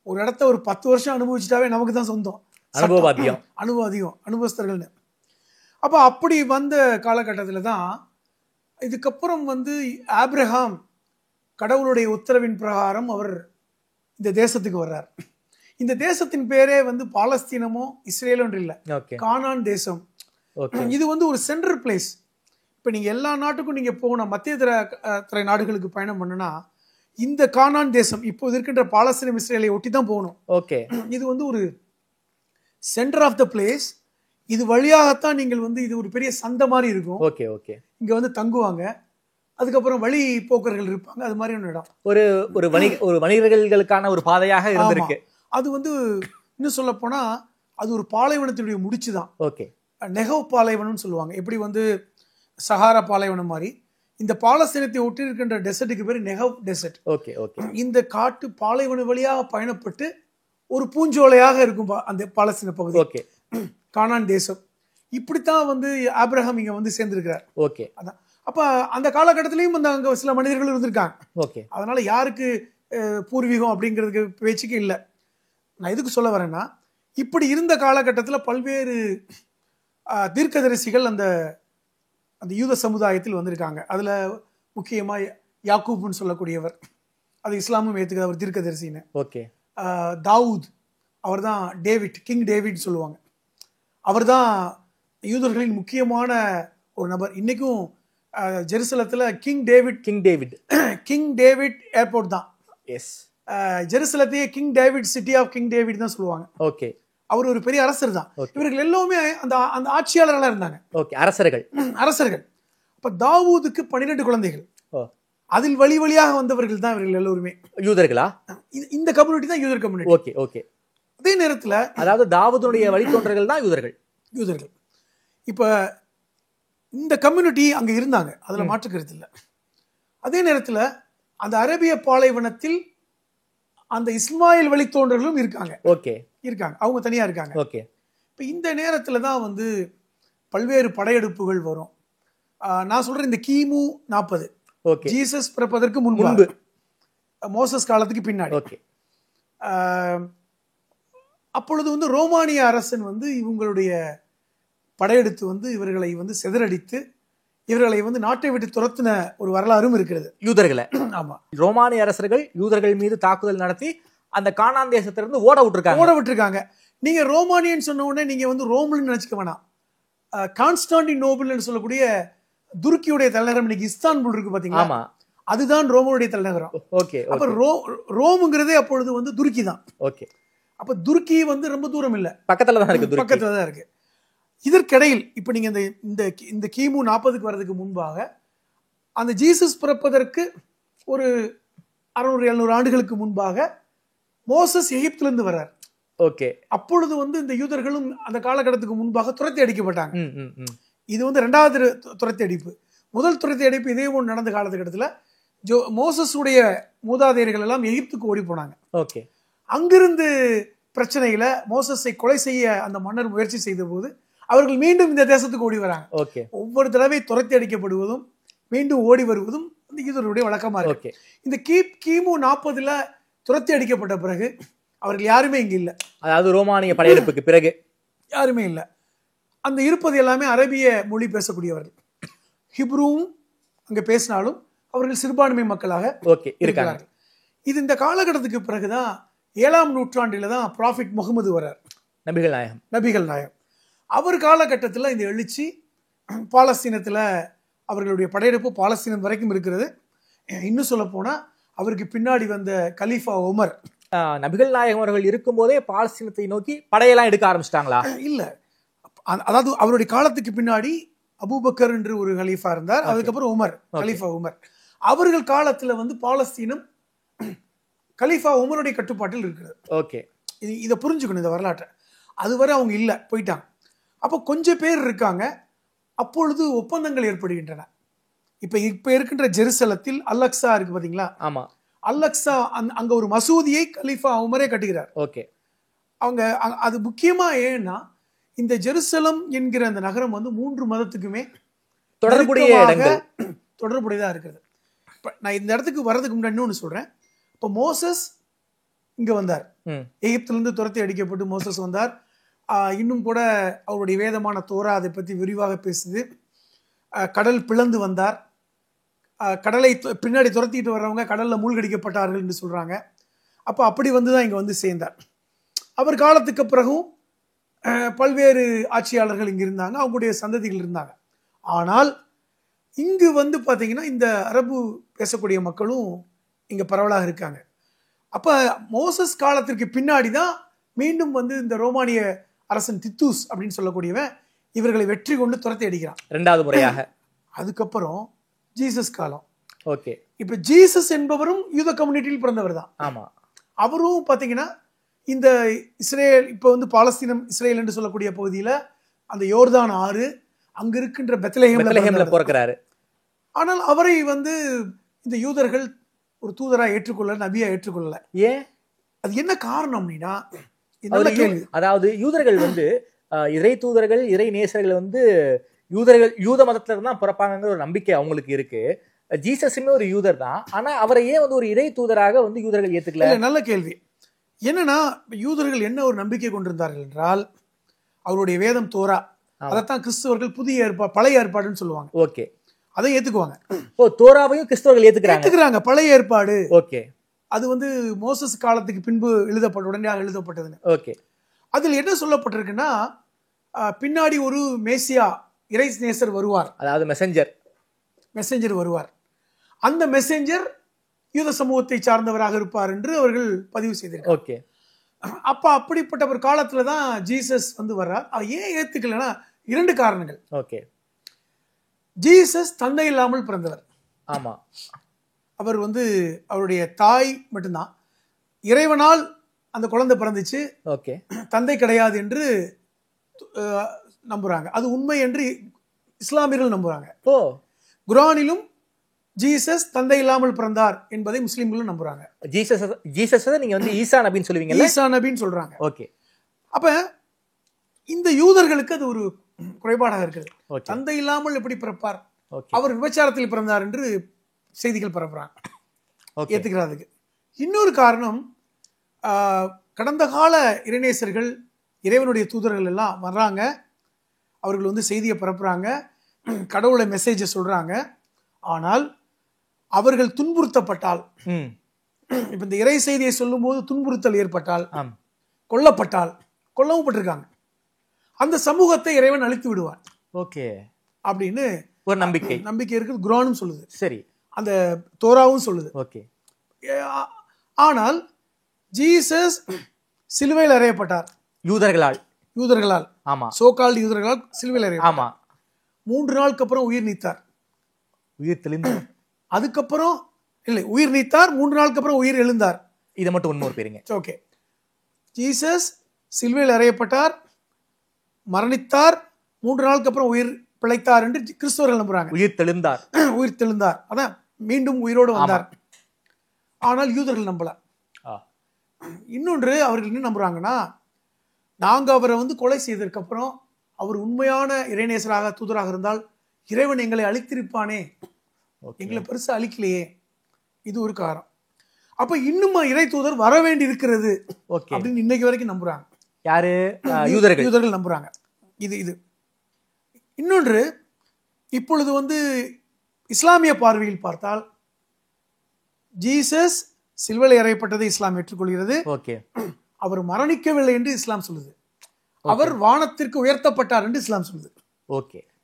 S1: ஒரு இடத்த ஒரு 10 வருஷம் அனுபவிச்சுட்டாவே நமக்கு தான் சொந்தம். அனுபவஸ்தர்கள். அப்ப அப்படி வந்த காலகட்டத்துல தான் இதுக்கப்புறம் வந்து ஆபிரகாம் கடவுளுடைய உத்தரவின் பிரகாரம் அவர் இந்த தேசத்துக்கு வர்றார். இந்த தேசத்தின் பேரே வந்து பாலஸ்தீனமோ இஸ்ரேலோ இல்ல, கானான் தேசம். இது வந்து ஒரு சென்ட்ரல் பிளேஸ். இப்ப நீங்க எல்லா நாட்டுக்கும் நீங்க போகணும், மத்திய தரை நாடுகளுக்கு பயணம் பண்ணுனா இந்த கானான் தேசம் இப்போது இருக்கின்ற பாலஸ்தீனம் இஸ்ரேலை ஒட்டி தான் போகணும்.
S2: ஓகே.
S1: இது வந்து ஒரு சென்டர் ஆஃப் த பிளேஸ். இது வழியாகத்தான் நீங்கள் வந்து இது ஒரு பெரிய சந்தை மாதிரி இருக்கும்.
S2: ஓகே. ஓகே.
S1: இங்க வந்து தங்குவாங்க, அதுக்கப்புறம் வழி போக்கர்கள் இருப்பாங்க. அது மாதிரியான இடம்.
S2: ஒரு வணிகர்களுக்கான ஒரு பாதையாக இருந்திருக்கு.
S1: அது வந்து இன்னும் சொல்ல போனா அது ஒரு பாலைவனத்தினுடைய முடிச்சுதான்.
S2: ஓகே.
S1: நெகவ் பாலைவனம் சொல்லுவாங்க. எப்படி வந்து சஹாரா பாலைவனம் மாதிரி இந்த பாலஸ்தீனத்தை ஒட்டி இருக்கின்ற டெசர்ட்டுக்கு பேரு நெகவ் டெசர்ட்.
S2: ஓகே. ஓகே.
S1: இந்த காட்டு பாலைவன வழியாக பயணப்பட்டு ஒரு பூஞ்சோலையாக இருக்கும் அந்த பாலஸ்தீன பகுதி.
S2: ஓகே.
S1: கானான் தேசம். இப்படித்தான் வந்து ஆபிரகாம் இங்க வந்து சேர்ந்திருக்கிறார்.
S2: ஓகே.
S1: அதான். அப்ப அந்த காலகட்டத்திலையும் அங்க சில மனிதர்கள் இருந்திருக்காங்க.
S2: ஓகே.
S1: அதனால யாருக்கு பூர்வீகம் அப்படிங்கிறதுக்கு பேச்சுக்கு இல்லை. நான் எதுக்கு சொல்ல வரேன்னா, இப்படி இருந்த காலகட்டத்தில் பல்வேறு தீர்க்கதரிசிகள் அந்த அந்த யூத சமுதாயத்தில் வந்திருக்காங்க. அதில் முக்கியமாக யாக்கூப்னு சொல்லக்கூடியவர், அது இஸ்லாமும் ஏற்றுக்கிற அவர் தீர்க்கதரிசின்னு.
S2: ஓகே.
S1: தாவூத், அவர் தான் டேவிட், கிங் டேவிட் சொல்லுவாங்க. அவர் தான் யூதர்களின் முக்கியமான ஒரு நபர். இன்னைக்கும் ஜெருசலத்தில் கிங் டேவிட் ஏர்போர்ட் தான்.
S2: எஸ்.
S1: ஜெருசலத்தையே king David, city of king David தான் சொல்லுவாங்க.
S2: ஓகே.
S1: அவர் ஒரு பெரிய அரசர் தான். இவர்கள் எல்லாமே அந்த அந்த ஆட்சியாளர்களாக இருந்தாங்க.
S2: ஓகே. அரசர்கள்.
S1: அப்ப தாவூதுக்கு 12 குழந்தைகள். அதில் வழியாக வந்தவர்கள் தான் இவர்கள் எல்லோருமே.
S2: யூதர்களா?
S1: இந்த கம்யூனிட்டி தான் யூதர் கம்யூனிட்டி.
S2: ஓகே. ஓகே.
S1: அதே நேரத்தில்
S2: அதாவது தாவூதுடைய வழித்தோன்றர்கள் தான் யூதர்கள். இப்ப இந்த கம்யூனிட்டி அங்க இருந்தாங்க, அதுல மாற்று கருத்து இல்லை. அதே நேரத்தில் அந்த அரேபிய பாலைவனத்தில் அந்த இஸ்மாயில் வழித்தோன்றர்களும் இருக்காங்க. ஓகே.
S1: இருக்காங்க, அவங்க தனியா இருக்காங்க.
S2: ஓகே.
S1: இப்போ இந்த நேரத்தில் தான் வந்து பல்வேறு படையெடுப்புகள் வரும். நான் சொல்றேன் இந்த கிமு 40, ஜீசஸ் பிறப்பதற்கு முன்பு, மோசஸ் காலத்துக்கு பின்னாடி.
S2: ஓகே.
S1: அப்பொழுது வந்து ரோமானிய அரசன் வந்து இவங்களுடைய படையெடுத்து வந்து இவர்களை வந்து சிதறடித்து இவர்களை வந்து நாட்டை விட்டு துரத்தின ஒரு வரலாறும் இருக்கிறது, யூதர்களை. ஆமா,
S2: ரோமானிய அரசர்கள் யூதர்கள் மீது தாக்குதல் நடத்தி அந்த கானான் தேசத்திலிருந்து ஓட விட்டுருக்காங்க. நீங்க ரோமானியன் சொன்ன உடனே நீங்க வந்து ரோம்னு நினைச்சுக்க வேணாம். கான்ஸ்டான்டினோபிள்னு சொல்லக்கூடிய துருக்கியுடைய தலைநகரம் இன்னைக்கு இஸ்தான்புல் இருக்கு பாத்தீங்களா? ஆமா,
S1: அதுதான் ரோமனுடைய தலைநகரம்.
S2: ஓகே.
S1: அப்ப ரோமுங்கிறதே அப்பொழுது வந்து துருக்கி தான்.
S2: ஓகே.
S1: அப்ப துருக்கி வந்து ரொம்ப தூரம் இல்ல,
S2: பக்கத்துல தான்
S1: இருக்கு. இதற்கிடையில் இப்ப நீங்க இந்த கிமு 40க்கு வர்றதுக்கு முன்பாக அந்த ஜீசஸ் பிறப்பதற்கு ஒரு 600-700 ஆண்டுகளுக்கு முன்பாக மோசஸ் எகிப்திலிருந்து வர்றார்.
S2: ஓகே.
S1: அப்பொழுது வந்து இந்த யூதர்களும் அந்த காலகட்டத்துக்கு முன்பாக துரத்தி அடிக்கப்பட்டாங்க. இது வந்து 2வது துரத்தி அடிப்பு. முதல் துரத்தி அடிப்பு இதே ஒன்று நடந்த காலகட்டத்தில் மோசஸ் உடைய மூதாதையர்கள் எல்லாம் எகிப்துக்கு ஓடி போனாங்க.
S2: ஓகே.
S1: அங்கிருந்து பிரச்சனையில மோசஸை கொலை செய்ய அந்த மன்னர் முயற்சி செய்த போது அவர்கள் மீண்டும் இந்த தேசத்துக்கு ஓடி வராங்க.
S2: ஓகே.
S1: ஒவ்வொரு தடவை துரத்தி அடிக்கப்படுவதும் மீண்டும் ஓடி வருவதும் இந்த யூதருடைய வழக்கமா இருக்கு. இந்த கிமு 40ல துரத்தி அடிக்கப்பட்ட பிறகு அவர்கள் யாருமே இங்க இல்ல.
S2: அதாவது ரோமானிய படையெடுப்புக்கு பிறகு
S1: யாருமே இல்ல. அந்த இருப்பது எல்லாமே அரபிய மொழி பேசக்கூடியவர்கள். ஹிப்ரூவும் அங்க பேசினாலும் அவர்கள் சிறுபான்மை மக்களாக இருக்கிறார்கள். இது இந்த காலகட்டத்துக்கு பிறகுதான் 7ஆம் நூற்றாண்டில தான் ப்ராஃபிட் முகமது வர்றார், நபிகள் நாயகம். அவர் காலகட்டத்தில் இந்த எழுச்சி பாலஸ்தீனத்தில் அவர்களுடைய படையெடுப்பு பாலஸ்தீனம் வரைக்கும் இருக்கிறது. இன்னும் சொல்ல போனா அவருக்கு பின்னாடி வந்த கலீஃபா உமர்,
S2: நபிகள் நாயகம் அவர்கள் இருக்கும் போதே பாலஸ்தீனத்தை நோக்கி படையெல்லாம் எடுக்க ஆரம்பிச்சிட்டாங்களா?
S1: இல்ல, அதாவது அவருடைய காலத்துக்கு பின்னாடி அபூபக்கர் என்று ஒரு கலீஃபா இருந்தார். அதுக்கப்புறம் உமர், கலீஃபா உமர். அவர்கள் காலத்துல வந்து பாலஸ்தீனம் கலீஃபா உமருடைய கட்டுப்பாட்டில் இருக்கிறது.
S2: ஓகே.
S1: இதை புரிஞ்சுக்கணும், இந்த வரலாற்றை. அதுவரை அவங்க இல்லை, போயிட்டாங்க. அப்போ கொஞ்சம் பேர் இருக்காங்க. அப்பொழுது ஒப்பந்தங்கள் ஏற்படுகின்றன. இப்ப இருக்கின்ற ஜெருசலத்தில் அல்-அக்ஸா இருக்கு பாத்தீங்களா?
S2: ஆமா,
S1: அல்-அக்ஸா அங்க ஒரு மசூதியை கலீஃபா உமரே கட்டுகிறார்.
S2: ஓகே.
S1: அவங்க அது முக்கியமா ஏன்னா இந்த ஜெருசலம் என்கிற அந்த நகரம் வந்து 3 மதத்துக்குமே தொடர்புடையதா இருக்கிறது. நான் இந்த இடத்துக்கு வர்றதுக்கு முன்னாடி இன்னொன்னு சொல்றேன். இப்போ மோசஸ் இங்க வந்தார், எகிப்திலிருந்து துரத்தி அடிக்கப்பட்டு மோசஸ் வந்தார். இன்னும் கூட அவருடைய வேதமான தோரா அதை பற்றி விரிவாக பேசுது. கடல் பிளந்து வந்தார். கடலை பின்னாடி துரத்திட்டு வர்றவங்க கடல்ல மூழ்கடிக்கப்பட்டார்கள் என்று சொல்றாங்க. அப்போ அப்படி வந்துதான் இங்க வந்து சேர்ந்தார். அவர் காலத்துக்கு பிறகும் பல்வேறு ஆட்சியாளர்கள் இங்க இருந்தாங்க, அவங்களுடைய சந்ததிகள் இருந்தாங்க. ஆனால் இங்கு வந்து பாத்தீங்கன்னா இந்த அரபு பேசக்கூடிய மக்களும் இங்க பரவலாக இருக்காங்க. அப்ப மோசஸ் காலத்திற்கு பின்னாடி தான் மீண்டும் வந்து இந்த ரோமானிய அரசன் தித்தூஸ் அப்படின்னு சொல்லக்கூடியவன் இவர்களை வெற்றி கொண்டு துரத்தி அடிக்கிறான் 2வது முறையாக. அதுக்கப்புறம் ஜீசஸ் காலம்.
S2: ஓகே.
S1: இப்ப ஜீசஸ் என்பவரும் யூத கம்யூனிட்டியில் பிறந்தவர் தான்.
S2: ஆமா.
S1: அவரும் பாத்தீங்கன்னா இந்த இஸ்ரேல், இப்ப வந்து பாலஸ்தீனம் இஸ்ரேல் என்று சொல்லக்கூடிய பகுதியில அந்த யோர்தான் ஆறு அங்க இருக்கின்ற பெத்லஹேம்ல
S2: பிறக்கிறாரு. ஆனால்
S1: அவரை வந்து இந்த யூதர்கள் ஒரு தூதரா ஏற்றுக்கொள்ள, நபியா ஏற்றுக்கொள்ளல.
S2: ஏன்?
S1: அது என்ன காரணம் அப்படின்னா,
S2: அதாவது யூதர்கள் வந்து இறை தூதர்கள், இறை நேசர்கள் வந்து யூத மதத்துல இருந்தா பிறப்பாங்கிற ஒரு நம்பிக்கை அவங்களுக்கு இருக்கு. ஜீசஸுமே ஒரு யூதர் தான். ஆனா அவரை ஏன் வந்து ஒரு இறை தூதராக வந்து யூதர்கள் ஏத்துக்கல?
S1: நல்ல கேள்வி. என்னன்னா யூதர்கள் என்ன ஒரு நம்பிக்கை கொண்டிருந்தார்கள் என்றால், அவருடைய வேதம் தோரா, அதைத்தான் கிறிஸ்தவர்கள் புதிய ஏற்பாடு பழைய ஏற்பாடுன்னு சொல்லுவாங்க.
S2: ஓகே,
S1: அதை ஏத்துக்குவாங்க.
S2: தோராவையும் கிறிஸ்தவர்கள் ஏத்துக்கிறாங்க.
S1: பழைய ஏற்பாடு
S2: ஓகே,
S1: அது வந்து மோசஸ் காலத்துக்கு பின்பு உடனே எழுதப்பட்டதுன்னு.
S2: ஓகே,
S1: அதில் என்ன சொல்லப்பட்டிருக்குன்னா, பின்னாடி ஒரு மேசியா இறை நேசர் வருவார், அதாவது மெசஞ்சர் வருவார். அந்த மெசஞ்சர் யூத சமூகத்தை சார்ந்தவராக இருப்பார் என்று அவர்கள் பதிவு செய்திருக்காங்க.
S2: ஓகே,
S1: அப்ப அப்படிப்பட்ட ஒரு காலத்துல தான் ஜீசஸ் வந்து வர்றார். ஏன் ஏத்துக்கலன்னா 2 காரணங்கள்.
S2: ஓகே,
S1: ஜீசஸ் தந்தை இல்லாமல் பிறந்தவர்.
S2: ஆமா,
S1: அவர் வந்து அவருடைய தாய் மட்டும்தான். இறைவனால் அந்த குழந்தை பிறந்துச்சு,
S2: ஓகே, தந்தை
S1: கிடையாது என்று நம்புறாங்க. அது உண்மை என்று இஸ்லாமியர்கள் நம்புறாங்க. குர்ஆனிலும் ஜீசஸ் தந்தை இல்லாமல் பிறந்தார் என்பதை முஸ்லிம்களும் நம்புறாங்க.
S2: ஜீசஸ் நீங்க வந்து ஈசா நபின்னு சொல்லுவீங்க.
S1: ஈசா நபின்னு சொல்றாங்க.
S2: ஓகே,
S1: அப்ப இந்த யூதர்களுக்கு அது ஒரு குறைபாடாக இருக்குது. தந்தை இல்லாமல் எப்படி பிறப்பார், அவர் விபச்சாரத்தில் பிறந்தார் என்று செய்திகள் பரப்புறாங்க. ஏத்துக்கிறதுக்கு இன்னொரு காரணம், கடந்த கால இறைநேசர்கள் இறைவனுடைய தூதர்கள் எல்லாம் வர்றாங்க, அவர்கள் வந்து செய்தியை பரப்புறாங்க, கடவுளை மெசேஜை சொல்றாங்க. ஆனால் அவர்கள் துன்புறுத்தப்பட்டால், இப்ப இந்த இறை செய்தியை சொல்லும் போது துன்புறுத்தல் ஏற்பட்டால், கொல்லப்பட்டால், கொல்லவும் பட்டிருக்காங்க, அந்த சமூகத்தை இறைவன் அழித்து விடுவார்.
S2: ஓகே,
S1: அப்படின்னு
S2: ஒரு நம்பிக்கை
S1: இருக்குது. குர்ஆனும் சொல்லுது,
S2: சரி,
S1: அந்த தோராவும் சொல்லுது.
S2: ஓகே,
S1: ஆனால் ஜீசஸ் சிலுவையில் அறையப்பட்டார் யூதர்களால்.
S2: ஆமா,
S1: சோகால்டு யூதர்களால் சிலுவையில் அறையப்பட்டார்.
S2: ஆமா,
S1: 3 நாளுக்கு அப்புறம் உயிர் நீத்தார். அதுக்கப்புறம் இல்லை, உயிர் நீத்தார், 3 நாளுக்கு அப்புறம் உயிர் எழுந்தார்.
S2: இதை மட்டும் உண்மை பேருங்க.
S1: ஓகே, ஜீசஸ் சிலுவையில் அறையப்பட்டார், மரணித்தார், 3 நாளுக்கு அப்புறம் உயிர் பிழைத்தார் என்று கிறிஸ்தவர்கள் நம்புறாங்க. உயிர் தெழுந்தார், அதான் மீண்டும் உயிரோடு வந்தார். ஆனால் யூதர்கள் நம்பல. இன்னொன்று, அவர்கள் என்ன நம்புறாங்கன்னா, நாங்க அவரை வந்து கொலை செய்ததற்கு அப்புறம் அவர் உண்மையான இறைநேசராக தூதராக இருந்தால் இறைவன் எங்களை அழித்திருப்பானே, எங்களை பெருசா அழிக்கலையே, இது ஒரு காரணம். அப்ப இன்னும் இறை தூதர் வர வேண்டி இருக்கிறது அப்படின்னு இன்னைக்கு வரைக்கும் நம்புறாங்க.
S2: யாரு?
S1: யூதர்கள் நம்புறாங்க. இது இன்னொன்று, இப்பொழுது வந்து இஸ்லாமிய பார்வையில் பார்த்தால் ஜீசஸ் சிலுவையில் அறையப்பட்டதை இஸ்லாம் ஏற்றுக்கொள்கிறது. அவர் மரணிக்கவில்லை என்று இஸ்லாம் சொல்லுது. அவர் வானத்திற்கு உயர்த்தப்பட்டார் என்று இஸ்லாம் சொல்லுது.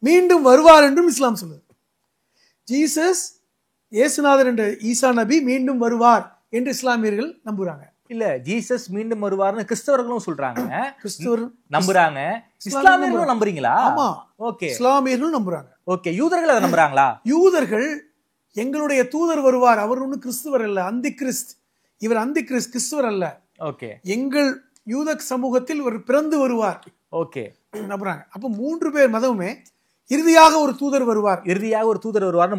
S1: மீண்டும் வருவார் என்றும் இஸ்லாம் சொல்லுது. ஜீசஸ் இயேசுநாதர் என்ற ஈசா நபி மீண்டும் வருவார் என்று இஸ்லாமியர்கள் நம்புறாங்க.
S2: இல்ல, ஜீசஸ் மீண்டும் வருவார்னு கிறிஸ்தவர்களும் சொல்றாங்க, கிறிஸ்தவர் நம்புறாங்க, இஸ்லாமியர்களும் நம்புறீங்களா?
S1: ஆமா, ஓகே, இஸ்லாமியர்களும் நம்புறாங்க.
S2: ஓகே, யூதர்கள் அதை நம்புறாங்களா?
S1: யூதர்கள் எங்களுடைய தூதர் வருவார், அவர் ஒன்னும் கிறிஸ்துவர் அல்ல, அந்தி கிறிஸ்து, இவர் அந்தி கிறிஸ்துவர் அல்ல, ஓகே, எங்கள் யூத சமூகத்தில் ஒரு பிறந்து வருவார், ஓகே நம்புறாங்க. அப்ப 3 பேர் மதமுமே இறுதியாக ஒரு தூதர் வருவார்,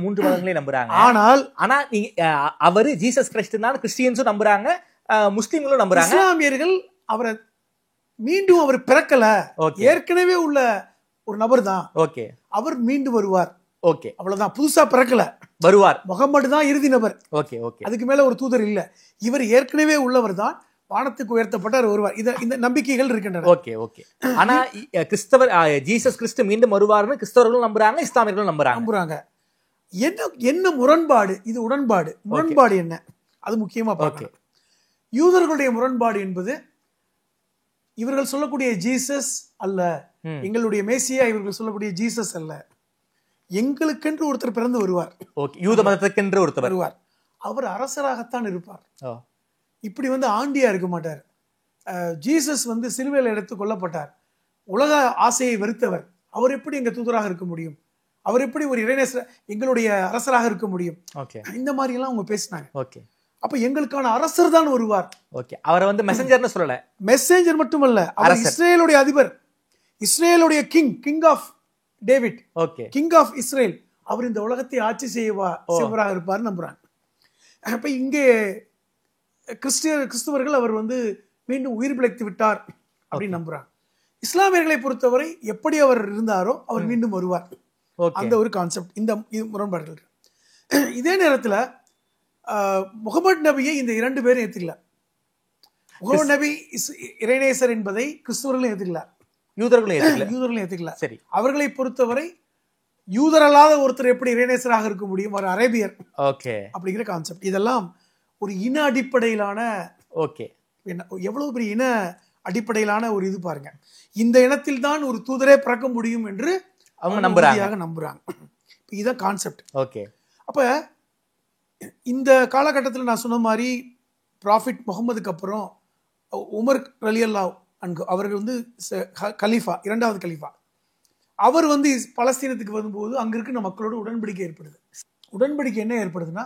S2: 3 மதங்களே நம்புறாங்க. ஆனா அவரு ஜீசஸ் கிறிஸ்ட் தான் கிறிஸ்டியன்ஸும் நம்புறாங்க, முஸ்லிம்களும் நம்புறாங்க.
S1: இஸ்லாமியர்கள் அவரை மீண்டும் அவர் பிறக்கல, ஏற்கனவே உள்ள ஒரு நபர் தான், ஓகே, அவர் மீண்டும் வருவார், ஓகே, அவ்வளவுதான், புதுசா பிறக்கல, வருவார். முகமது தான் இறுதி நபர், ஓகே, ஓகே, அதுக்கு மேல ஒரு தூதர் இல்ல, இவர் ஏற்கனவே உள்ளவர் தான், வானத்துக்கு உயர்த்தப்பட்டார், வருவார். இந்த நம்பிக்கைகள் இருக்கின்றன.
S2: Okay, okay. ஆனா கிறிஸ்தவர் ஜீசஸ் கிறிஸ்து மீண்டும் வருவார்னு கிறிஸ்தவர்களும் நம்புறாங்க, இஸ்லாமியர்களும் நம்புறாங்க.
S1: என்ன முரண்பாடு? இது முரண்பாடு என்ன? அது முக்கியமா பார்க்கணும். யூதர்களுடைய முரண்பாடு என்பது, இவர்கள் சொல்லக்கூடிய ஜீசஸ் அல்ல, எங்களுடைய மேசியா இவர்கள் சொல்லக்கூடிய ஜீசஸ் அல்ல, எங்களுக்கென்று ஒருத்தர் பிறந்து வருவார்,
S2: யூத மதத்துக்கென்று ஒருத்தர்
S1: வருவார், அவர் அரசராகத்தான் இருப்பார், இப்படி வந்து ஆண்டியா இருக்க மாட்டார். ஜீசஸ் வந்து சிலுவையில் எடுத்து கொல்லப்பட்டார், உலக ஆசையை வெறுத்தவர், அவர் எப்படி எங்க தூதராக இருக்க முடியும், அவர் எப்படி ஒரு இறைநேசர் எங்களுடைய அரசராக இருக்க முடியும், இந்த மாதிரி எல்லாம் அவங்க பேசினாங்க. அப்ப எங்களுக்கான அரசர் தான் வருவார்.
S2: ஓகே, அவரை வந்து மெசஞ்சர்னு சொல்லல,
S1: மெசஞ்சர் மட்டுமல்ல, அவர் இஸ்ரேலுடைய அதிபர், இஸ்ரேலுடைய king of David, okay, king of Israel, அவர் இந்த உலகத்தை ஆட்சி செய்வராக இருப்பார் நம்புறாங்க. அப்ப இங்கே கிறிஸ்தவர்கள் அவர் வந்து மீண்டும் உயிர் பிழைத்து விட்டார் அப்படின்னு நம்புறாங்க. இஸ்லாமியர்களை பொறுத்தவரை எப்படி அவர் இருந்தாரோ அவர் மீண்டும் வருவார்.
S2: ஓகே.
S1: அந்த ஒரு கான்செப்ட், இந்த முரண்பாடுகள். இதே நேரத்தில் முகமது நபியை இந்த 2 பேரும் ஏற்றுக்கல. முகமது நபி இறைநேசர் என்பதை கிறிஸ்துவர்களும் ஏற்றுக்கல, யூதர்களும் ஏற்றுக்கல.
S2: சரி.
S1: அவர்களை பொறுத்தவரை யூதர் அல்லாத ஒருத்தர் எப்படி இறைநேசராக இருக்க முடியும், ஒரு அரேபியர்.
S2: ஓகே.
S1: அப்படிங்கிற கான்செப்ட். இதெல்லாம் ஒரு இன அடிப்படையிலான,
S2: ஓகே,
S1: எவ்வளவு பெரிய இன அடிப்படையிலான ஒரு இது பாருங்க. இந்த இனத்தில் தான் ஒரு தூதரே பிறக்க முடியும் என்று
S2: அவங்க
S1: நம்புறாங்க. இதுதான் கான்செப்ட்.
S2: ஓகே.
S1: அப்ப இந்த காலகட்டத்தில் நான் சொன்ன மாதிரி ப்ராஃபிட் முகமதுக்கு அப்புறம் உமர் ரலியல்லாஹு அன்ஹு அவர்கள் வந்து கலீஃபா, 2வது கலீஃபா. அவர் வந்து பலஸ்தீனத்துக்கு வரும்போது அங்க இருக்கிற மக்களோட உடன்படிக்கை ஏற்படுது. உடன்படிக்கை என்ன ஏற்படுதுன்னா,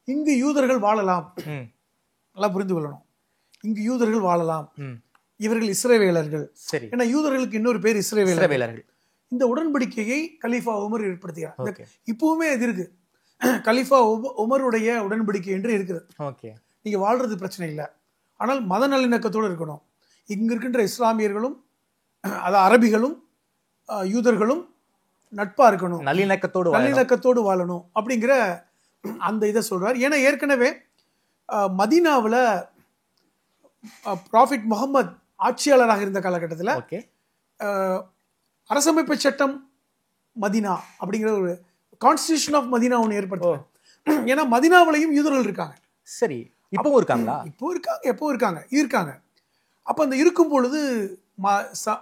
S1: இங்கு யூதர்கள் வாழலாம். நல்லா புரிந்து கொள்ளணும், இங்கு யூதர்கள் வாழலாம், இவர்கள் இஸ்ரவேலர்கள். ஏன்னா யூதர்களுக்கு இன்னொரு பேர் இஸ்ரவேலர்கள். இந்த உடன்படிக்கையை கலீஃபா உமர் ஏற்படுத்துகிறார். இப்பவுமே அது இருக்கு, கலீஃபா உமருடைய உடன்படிக்கை என்று இருக்கிறது. நீங்க வாழ்றது பிரச்சனை இல்லை, ஆனால் மத நல்லிணக்கத்தோடு இருக்கணும். இங்க இருக்கின்ற இஸ்லாமியர்களும் அது அரபிகளும் யூதர்களும் நட்பா இருக்கணும், நல்லிணக்கத்தோடு வாழணும் அப்படிங்கிற அந்த இதை சொல்றார். ஏன்னா ஏற்கனவே மதீனாவில் ப்ராஃபிட் முகமது ஆட்சியாளராக இருந்த காலகட்டத்தில் அரசமைப்பு சட்டம் மதீனா அப்படிங்கிற ஒரு கான்ஸ்டிடியூஷன் ஆஃப் மதீனா ஒன்று ஏற்படுத்தும். ஏன்னா மதீனாவிலையும் யூதர்கள் இருக்காங்க.
S2: சரி, இப்பவும் இருக்காங்களா?
S1: எப்போ இருக்காங்க. அப்ப அந்த இருக்கும் பொழுது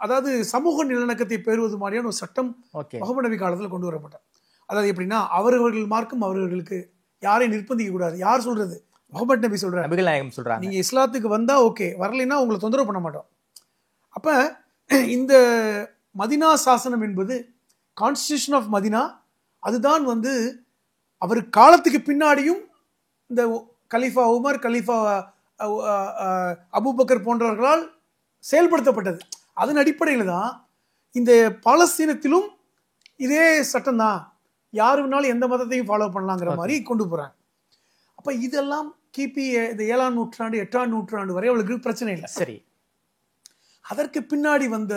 S1: அதாவது சமூக நிலநடுக்கத்தை பெறுவது மாதிரியான ஒரு சட்டம் முகமது நபி காலத்தில் கொண்டு வரப்பட்டார். அதாவது எப்படின்னா, அவர்கள் மார்க்கம் அவர்களுக்கு யாரையும் நிர்பந்திக்க கூடாது. யார் சொல்றது? முகமது நபி சொல்றாங்க. நீங்க இஸ்லாத்துக்கு வந்தா ஓகே, வரலைன்னா உங்களை தொந்தரவு பண்ண மாட்டோம். அப்ப இந்த மதினா சாசனம் என்பது கான்ஸ்டிடியூஷன் ஆஃப் மதினா, அதுதான் வந்து அவர் காலத்துக்கு பின்னாடியும் இந்த கலீஃபா உமர், கலீஃபா அபூபக்கர் போன்றவர்களால் செயல்படுத்தப்பட்டது. அதன் அடிப்படையில் தான் இந்த பாலஸ்தீனத்திலும் இதே சட்டம் தான், யாரு வேணாலும் எந்த மதத்தையும் ஃபாலோ பண்ணலாங்கிற மாதிரி கொண்டு போறாங்க. அப்ப இதெல்லாம் கிபி இந்த 7ஆம் நூற்றாண்டு 8ஆம் நூற்றாண்டு வரை அவளுக்கு பிரச்சனை இல்லை.
S2: சரி.
S1: அதற்கு பின்னாடி வந்த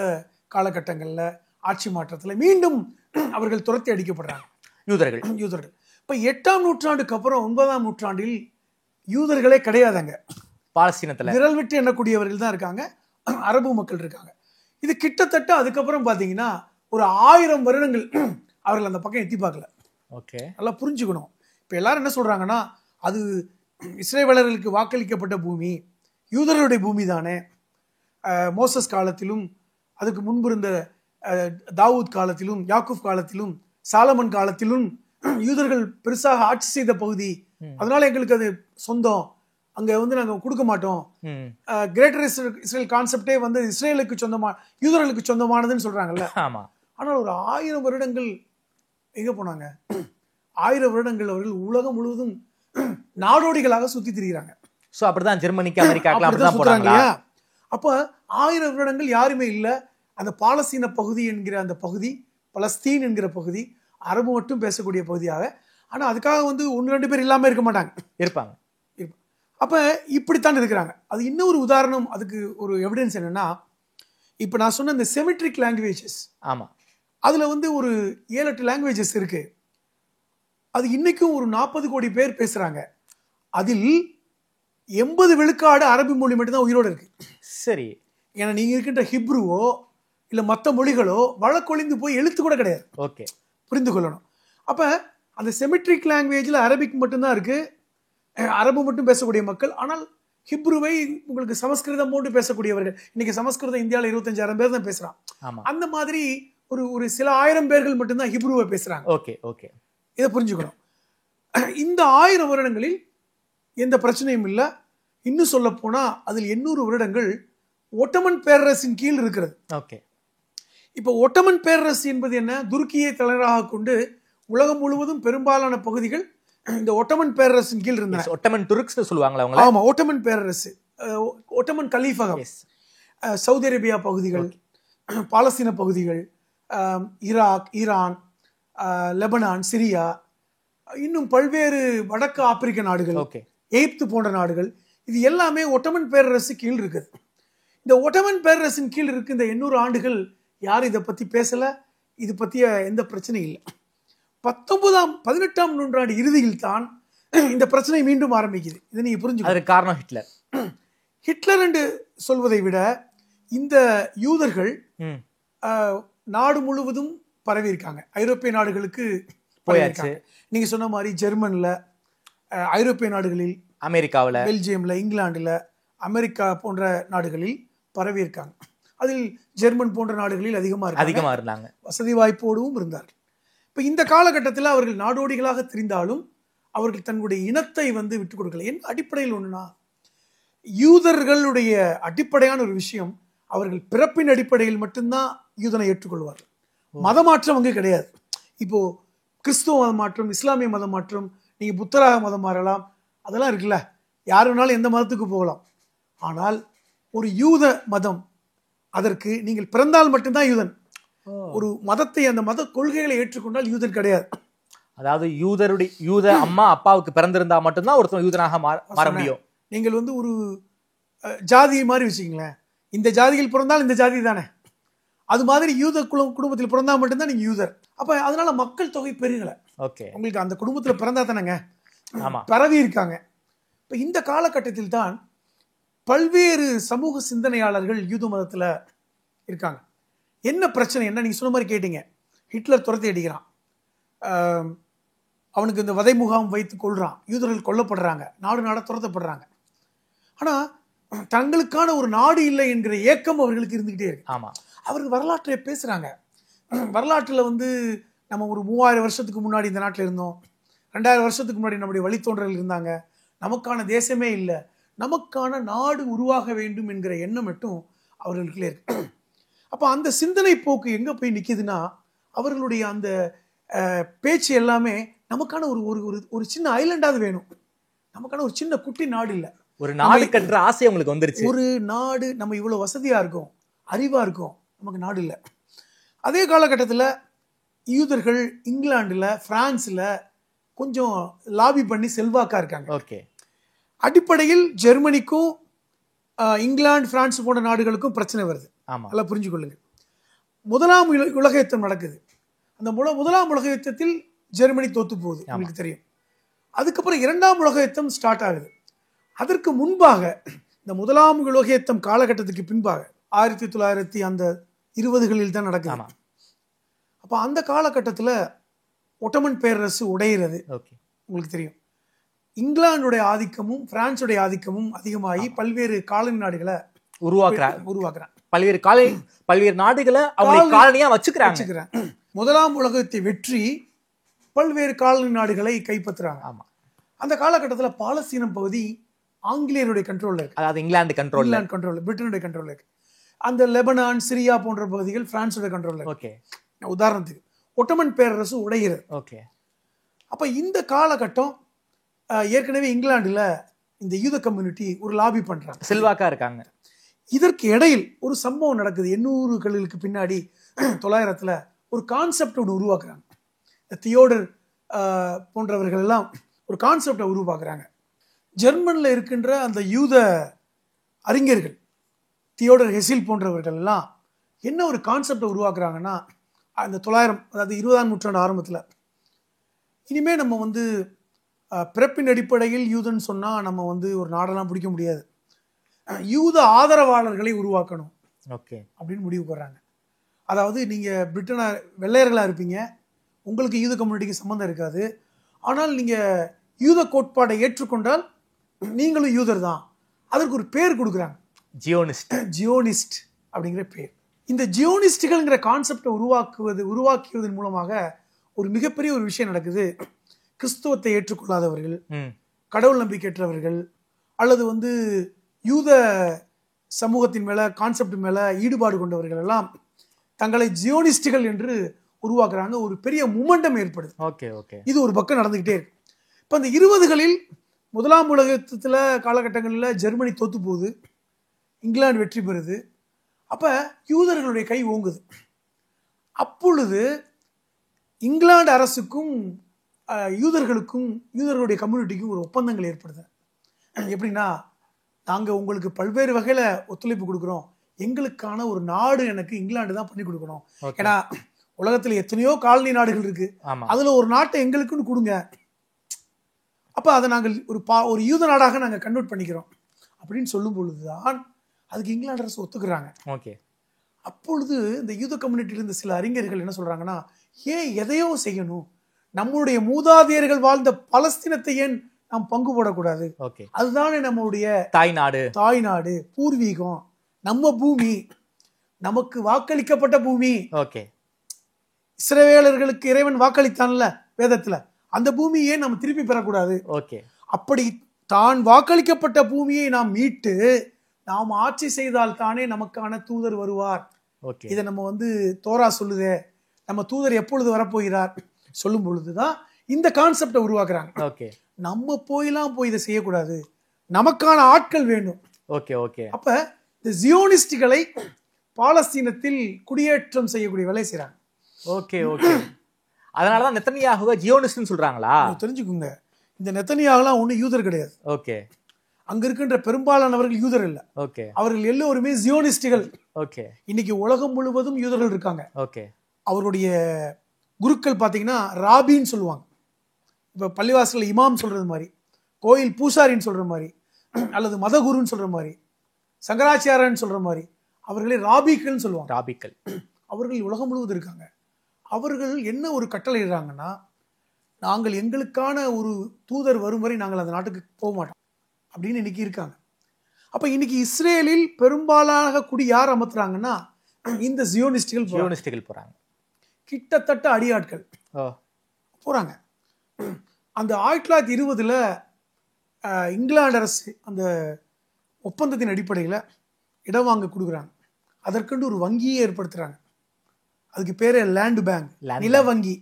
S1: காலகட்டங்களில் ஆட்சி மாற்றத்தில் மீண்டும் அவர்கள் துரத்தி அடிக்கப்படுறாங்க, யூதர்கள். இப்ப 8ஆம் நூற்றாண்டுக்கு அப்புறம் 9ஆம் நூற்றாண்டில் யூதர்களே கிடையாதாங்க.
S2: பாலஸ்தீனத்தில்
S1: விரல் விட்டு எண்ணக்கூடியவர்கள் தான் இருக்காங்க, அரபு மக்கள் இருக்காங்க. இது கிட்டத்தட்ட அதுக்கப்புறம் பார்த்தீங்கன்னா ஒரு 1000 வருடங்கள் அவர்கள் அந்த பக்கம் எட்டி பார்க்கல.
S2: ஓகே,
S1: நல்லா புரிஞ்சுக்கணும். இப்போ எல்லாரும் என்ன சொல்றாங்கன்னா, அது இஸ்ரேலர்களுக்கு வாக்களிக்கப்பட்ட பூமி, யூதர்களுடைய பூமி தானே. மோசஸ் காலத்திலும் அதுக்கு முன்பு இருந்த தாவூத் காலத்திலும் யாக்கூப் காலத்திலும் சாலமன் காலத்திலும் யூதர்கள் பெருசாக ஆட்சி செய்த பகுதி, அதனால எங்களுக்கு அது சொந்தம், அங்க வந்து நாங்க கொடுக்க மாட்டோம். கிரேட்டர் இஸ்ரேல் கான்செப்டே வந்து இஸ்ரேலுக்கு சொந்தமான, யூதர்களுக்கு சொந்தமானதுன்னு சொல்றாங்கல்ல. ஆனால் ஒரு 1000 வருடங்கள் எங்க போனாங்க? 1000 வருடங்கள் அவர்கள் உலகம் முழுவதும் நாடோடிகளாக சுத்தி திரிகிறாங்க.
S2: சோ அப்படிதான் ஜெர்மனிக்கு அமெரிக்காக்கு போறாங்க.
S1: அப்ப 1000 வருடங்கள் யாருமே இல்ல. அந்த பாலஸ்தீன பகுதி என்கிற அந்த பகுதி, பலஸ்தீன் என்கிற பகுதி அரபு மட்டும் பேசக்கூடிய பகுதியாக. ஆனா அதுக்காக வந்து 1-2 பேர் இல்லாம இருக்க மாட்டாங்க, இருப்பாங்க. அப்ப இப்படித்தான் இருக்கிறாங்க. அது இன்னொரு உதாரணம், அதுக்கு ஒரு எவிடன்ஸ் என்னன்னா, இப்ப நான் சொன்ன இந்த செமிட்ரிக் லாங்குவேஜஸ், ஆமா, அதுல வந்து ஒரு 7-8 லாங்குவேஜஸ் இருக்கு. அது இன்னைக்கும் ஒரு 40 கோடி பேர் பேசுறாங்க. அதில் 80 விழுக்காடு அரபி மொழி மட்டும்தான் உயிரோடு இருக்கு. சரி. ஏன்னா நீங்க இருக்கின்ற ஹிப்ருவோ இல்ல மற்ற மொழிகளோ வழக்கொழிந்து போய் எழுத்து கூட கிடையாது. ஓகே, புரிந்து கொள்ளணும். அப்ப அந்த செமிட்ரிக் லாங்குவேஜ்ல அரபிக் மட்டும்தான் இருக்கு, அரபு மட்டும் பேசக்கூடிய மக்கள். ஆனால் ஹிப்ருவை உங்களுக்கு சமஸ்கிருதம் போட்டு பேசக்கூடியவர்கள், இன்னைக்கு சமஸ்கிருதம் இந்தியாவில் 25,000 பேர் தான் பேசுறான். அந்த மாதிரி ஒரு சில 1000 பேர்கள் மட்டும்தான் ஹிப்ருவை பேசுறாங்க. ஓகே ஓகே, இதை புரிஞ்சுக்கணும். இந்த 1000 வருடங்களில் எந்த பிரச்சனையும் இல்லை. இன்னும் சொல்ல போனா அதில் 800 வருடங்கள் ஒட்டமன் பேரரசின் கீழ் இருக்கிறது. ஓகே, இப்போ ஒட்டமன் பேரரசு என்பது என்ன? துருக்கியை தலைவராக கொண்டு உலகம் முழுவதும் பெரும்பாலான பகுதிகள் இந்த ஒட்டமன் பேரரசின் கீழ் இருந்தன. ஒட்டமன் துருக்ஸ் சொல்லுவாங்களா அவங்க? ஆமா, ஒட்டமன் பேரரசு, ஒட்டமன் கலீஃபகம், சவுதி அரேபியா பகுதிகள், பாலஸ்தீன பகுதிகள், ஈராக், ஈரான், லெபனான், சிரியா, இன்னும் பல்வேறு வடக்கு ஆப்பிரிக்க நாடுகள், எகிப்து போன்ற நாடுகள், இது எல்லாமே ஒட்டமன் பேரரசு கீழ் இருக்குது. இந்த ஒட்டமன் பேரரசின் கீழ் இருக்கு இந்த 800 ஆண்டுகள் யாரும் இதை பற்றி பேசலை, இது பற்றிய எந்த பிரச்சனையும் இல்லை. 18ஆம் நூற்றாண்டு இறுதியில் தான் இந்த பிரச்சனை மீண்டும் ஆரம்பிக்குது. இதை நீங்க புரிஞ்சுக்கணும்.
S2: அதற்கு காரணம் ஹிட்லர்.
S1: ஹிட்லர் என்று சொல்வதை விட இந்த யூதர்கள் நாடு முழுவதும் பரவி இருக்காங்க. ஐரோப்பிய நாடுகளுக்கு போயாச்சு. நீங்க சொன்ன மாதிரி ஜெர்மன்ல, ஐரோப்பிய நாடுகளில்,
S2: அமெரிக்காவில்,
S1: பெல்ஜியம்ல, இங்கிலாந்துல, அமெரிக்கா போன்ற நாடுகளில் பரவி இருக்காங்க. அதில் ஜெர்மன் போன்ற நாடுகளில் அதிகமாக இருந்தாங்க. வசதி வாய்ப்போடும் இருந்தார்கள். இப்போ இந்த காலகட்டத்தில் அவர்கள் நாடோடிகளாக தெரிந்தாலும் அவர்கள் தன்னுடைய இனத்தை விட்டுக் கொடுக்கல. என்ன அடிப்படையில் ஒண்ணுனா, யூதர்களுடைய அடிப்படையான ஒரு விஷயம், அவர்கள் பிறப்பின் அடிப்படையில் மட்டும்தான் யூதனை ஏற்றுக்கொள்வார்கள். மதமாற்றம் அங்கு கிடையாது. இப்போ கிறிஸ்துவ மதம் மாற்றம், இஸ்லாமிய மதம் மாற்றம், நீங்க புத்தராக மதம் மாறலாம், அதெல்லாம் இருக்குல்ல, யார் வேணாலும் எந்த மதத்துக்கு போகலாம். ஆனால் ஒரு யூத மதம், அதற்கு நீங்கள் பிறந்தால் மட்டும்தான் யூதன். ஒரு மதத்தை, அந்த மத கொள்கைகளை ஏற்றுக்கொண்டால் யூதன் கிடையாது.
S2: அதாவது யூத அம்மா அப்பாவுக்கு பிறந்திருந்தா மட்டும்தான் ஒருத்தர் யூதனாக மாற முடியும்.
S1: நீங்கள் ஒரு ஜாதி மாதிரி வச்சுக்கங்களேன், இந்த ஜாதியில் பிறந்தால் இந்த ஜாதி தானே, அது மாதிரி யூத குடும்பத்தில் பிறந்தா மட்டும்தான் நீங்க யூதர். அப்ப அதனால மக்கள் தொகை பெருகலை. உங்களுக்கு அந்த குடும்பத்தில் பிறந்தா தானேங்க பரவி இருக்காங்க. இப்ப இந்த காலகட்டத்தில் தான் பல்வேறு சமூக சிந்தனையாளர்கள் யூத மதத்துல இருக்காங்க. என்ன பிரச்சனை என்ன, நீங்க சொன்ன மாதிரி கேட்டீங்க. ஹிட்லர் துரத்தி அடிக்கிறான், அவனுக்கு இந்த வதை முகாம் வைத்து கொள்றான், யூதர்கள் கொல்லப்படுறாங்க, நாடு துரத்தப்படுறாங்க. ஆனா தங்களுக்கான ஒரு நாடு இல்லை என்கிற ஏக்கம் அவர்களுக்கு இருந்துகிட்டே இருக்கு. அவர்கள் வரலாற்றை பேசுறாங்க. வரலாற்றுல நம்ம ஒரு 3000 வருஷத்துக்கு முன்னாடி இந்த நாட்டில் இருந்தோம், 2000 வருஷத்துக்கு முன்னாடி நம்முடைய வழித்தோன்றர்கள் இருந்தாங்க, நமக்கான தேசமே இல்லை, நமக்கான நாடு உருவாக வேண்டும் என்கிற எண்ணம் மட்டும் அவர்களுக்குள்ளே இருக்கு. அப்போ அந்த சிந்தனை போக்கு எங்க போய் நிற்கிதுன்னா, அவர்களுடைய அந்த பேச்சு எல்லாமே நமக்கான ஒரு சின்ன ஐலண்டாவது வேணும், நமக்கான ஒரு சின்ன குட்டி நாடு இல்லை,
S2: ஒரு நாடு கட்டுற ஆசை உங்களுக்கு வந்துருச்சு.
S1: ஒரு நாடு, நம்ம இவ்வளவு வசதியா இருக்கோம், அறிவா இருக்கோம், நமக்கு நாடு இல்லை. அதே காலகட்டத்தில் யூதர்கள் இங்கிலாந்துல, பிரான்ஸ்ல கொஞ்சம் லாபி பண்ணி செல்வாக்கா இருக்காங்க. அடிப்படையில் ஜெர்மனிக்கும் இங்கிலாந்து, பிரான்ஸ் போன்ற நாடுகளுக்கும் பிரச்சனை வருது. நல்லா புரிஞ்சுக்கொள்ளுங்க. முதலாம் உலக யுத்தம் நடக்குது. அந்த முதலாம் உலக யுத்தத்தில் ஜெர்மனி தோத்து போகுது, உங்களுக்கு தெரியும். அதுக்கப்புறம் 2ஆம் உலக யுத்தம் ஸ்டார்ட் ஆகுது. அதற்கு முன்பாக, இந்த முதலாம் உலக யுத்தம் காலகட்டத்துக்கு பின்பாக 1920களில் தான் நடக்குது. அப்ப அந்த காலகட்டத்தில் ஒட்டமன் பேரரசு உடையிறது. உங்களுக்கு தெரியும், இங்கிலாந்துடைய ஆதிக்கமும் பிரான்சுடைய ஆதிக்கமும் அதிகமாகி பல்வேறு காலனி நாடுகளை உருவாக்குறாங்க.
S2: பல்வேறு நாடுகளை காலனியா வச்சுக்கிறாங்க.
S1: முதலாம் உலகத்தை வெற்றி பல்வேறு காலனி நாடுகளை கைப்பற்றுறாங்க. அந்த காலகட்டத்தில் பாலஸ்தீனம் பகுதி ஆங்கிலேயருடைய கண்ட்ரோல்ல இருக்கு.
S2: அதாவது இங்கிலாந்து கண்ட்ரோல்,
S1: பிரிட்டனுடைய கண்ட்ரோல்ல இருக்கு. அந்த லெபனான், சிரியா போன்ற பகுதிகள் பிரான்ஸோட கண்ட்ரோல்ல இருக்கு. உதாரணத்துக்கு ஒட்டமன் பேரரசு உடைகிறது. அப்ப இந்த காலகட்டம் ஏற்கனவே இங்கிலாந்துல இந்த யூத கம்யூனிட்டி ஒரு லாபி பண்றாங்க,
S2: செல்வாக்கா இருக்காங்க.
S1: இதற்கு இடையில் ஒரு சம்பவம் நடக்குது. 800களுக்கு பின்னாடி 900ல ஒரு கான்செப்ட் ஒன்று உருவாக்குறாங்க. தியோடர் போன்றவர்கள் எல்லாம் ஒரு கான்செப்டை உருவாக்குறாங்க. ஜெர்மன்ல இருக்கின்ற அந்த யூத அறிஞர்கள், தியோடர் ஹெசில் போன்றவர்கள் எல்லாம் என்ன ஒரு கான்செப்டை உருவாக்குறாங்கன்னா, அந்த 900, அதாவது 20ஆம் நூற்றாண்டு ஆரம்பத்தில், இனிமே நம்ம பிறப்பின் அடிப்படையில் யூதன் சொன்னா நம்ம ஒரு நாடெல்லாம் பிடிக்க முடியாது, யூத ஆதரவாளர்களை உருவாக்கணும் அப்படின்னு முடிவு போடுறாங்க. அதாவது நீங்க பிரிட்டனா வெள்ளையர்களா இருப்பீங்க, உங்களுக்கு யூத கம்யூனிட்டிக்கு சம்பந்தம் இருக்காது, ஆனால் நீங்க யூத கோட்பாடை ஏற்றுக்கொண்டால் நீங்களும் யூதர் தான். அதற்கு ஒரு பேர் கொடுக்குறாங்க, ஜியோனிஸ்ட் அப்படிங்கிற பேர். இந்த ஜியோனிஸ்டுகள்ங்கிற கான்செப்டை உருவாக்கியதன் மூலமாக ஒரு மிகப்பெரிய ஒரு விஷயம் நடக்குது. கிறிஸ்துவத்தை ஏற்றுக்கொள்ளாதவர்கள், கடவுள் நம்பிக்கையற்றவர்கள், அல்லது யூத சமூகத்தின் மேல, கான்செப்ட் மேல ஈடுபாடு கொண்டவர்கள் எல்லாம் தங்களை ஜியோனிஸ்டுகள் என்று உருவாக்குறாங்க. ஒரு பெரிய மூமெண்டம் ஏற்படுது. இது ஒரு பக்கம் நடந்துகிட்டே இருக்கு. இப்ப இந்த 20களில் முதலாம் உலக யுத்தத்துல காலகட்டங்களில் ஜெர்மனி தோத்து போகுது, இங்கிலாந்து வெற்றி பெறுது. அப்ப யூதர்களுடைய கை ஓங்குது. அப்பொழுது இங்கிலாந்து அரசுக்கும் யூதர்களுடைய கம்யூனிட்டிக்கும் ஒரு ஒப்பந்தங்கள் ஏற்படுது. எப்படின்னா, நாங்கள் உங்களுக்கு பல்வேறு வகையில் ஒத்துழைப்பு கொடுக்குறோம், எங்களுக்கான ஒரு நாடு எனக்கு இங்கிலாந்து தான் பண்ணி கொடுக்கணும். ஏன்னா உலகத்தில் எத்தனையோ காலனி நாடுகள் இருக்கு, அதில் ஒரு நாட்டை எங்களுக்குன்னு கொடுங்க. அப்போ அதை நாங்கள் ஒரு யூத நாடாக நாங்கள் கன்வெர்ட் பண்ணிக்கிறோம் அப்படின்னு சொல்லும் பொழுதுதான் அதுக்கு இங்கிலாந்து அரசு ஒத்துக்கிறாங்க.
S2: ஓகே.
S1: அப்பொழுது இந்த யூத கம்யூனிட்டியில் இருந்த சில அறிஞர்கள் என்ன சொல்றாங்கன்னா, ஏன் எதையோ செய்யணும், நம்மளுடைய மூதாதையர்கள் வாழ்ந்த பலஸ்தீனத்தை ஏன் நாம் பங்கு போடக்கூடாது? அதுதானே நம்மளுடைய தாய்நாடு, பூர்வீகம், நம்ம பூமி, நமக்கு வாக்களிக்கப்பட்ட பூமி. இஸ்ரவேலர்களுக்கு இறைவன் வாக்களித்தான்ல வேதத்துல, அந்த பூமியை நம்ம திருப்பி பெறக்கூடாது. அப்படி தான் வாக்களிக்கப்பட்ட பூமியை நாம் மீட்டு நாம் ஆட்சி செய்தால் தானே நமக்கான தூதர் வருவார். இதை நம்ம தோரா சொல்லுதே, நம்ம தூதர் எப்பொழுது வரப்போகிறார் சொல்லும் பொழுதுதான் இந்த கான்செப்டை உருவாக்குறாங்க. நம்ம போயெல்லாம் போய் இதை செய்யக்கூடாது, நமக்கான ஆட்கள் வேண்டும். அப்ப இந்த ஜியோனிஸ்டுகளை பாலஸ்தீனத்தில் குடியேற்றம் செய்யக்கூடிய வேலை செய்யறாங்க.
S2: அதனாலதான் நெத்தனியாகுவை ஜியோனிஸ்ட்னு சொல்றாங்களா?
S1: தெரிஞ்சுக்குங்க, இந்த நெத்தனியாகுலாம் ஒண்ணு யூதர் கிடையாது. அங்க இருக்கின்ற பெரும்பாலானவர்கள் யூதர் இல்ல, அவர்கள் எல்லோருமே ஜியோனிஸ்டுகள். இன்னைக்கு உலகம் முழுவதும் யூதர்கள் இருக்காங்க. அவருடைய குருக்கள் பாத்தீங்கன்னா ராபின்னு சொல்லுவாங்க. இப்ப பள்ளிவாசல்ல இமாம் சொல்றது மாதிரி, கோயில் பூசாரின்னு சொல்ற மாதிரி, அல்லது மதகுருன்னு சொல்ற மாதிரி, சங்கராச்சாரன்னு சொல்ற மாதிரி, அவர்களே ராபிக்கள்னு சொல்லுவாங்க. அவர்கள் உலகம் முழுவதும் இருக்காங்க. அவர்கள் என்ன ஒரு கட்டளை இடுறாங்கன்னா, நாங்கள் எங்களுக்கான ஒரு தூதர் வரும் வரை நாங்கள் அந்த நாட்டுக்கு போக மாட்டோம் அப்படின்னு இன்னைக்கு இருக்காங்க. அப்ப இன்னைக்கு இஸ்ரேலில் பெரும்பாலாக குடி யார் அமர்த்துறாங்கன்னா இந்த ஜியோனிஸ்டுகள் போறாங்க. கிட்டத்தட்ட அடியாட்கள் போறாங்க. அந்த 1920 இங்கிலாந்து அரசு அந்த ஒப்பந்தத்தின் அடிப்படையில் இடம் வாங்க கொடுக்குறாங்க. அதற்கென்று ஒரு வங்கியை ஏற்படுத்துறாங்க. அதுக்கு பேரு லேண்ட் பேங்க், நில வங்கி.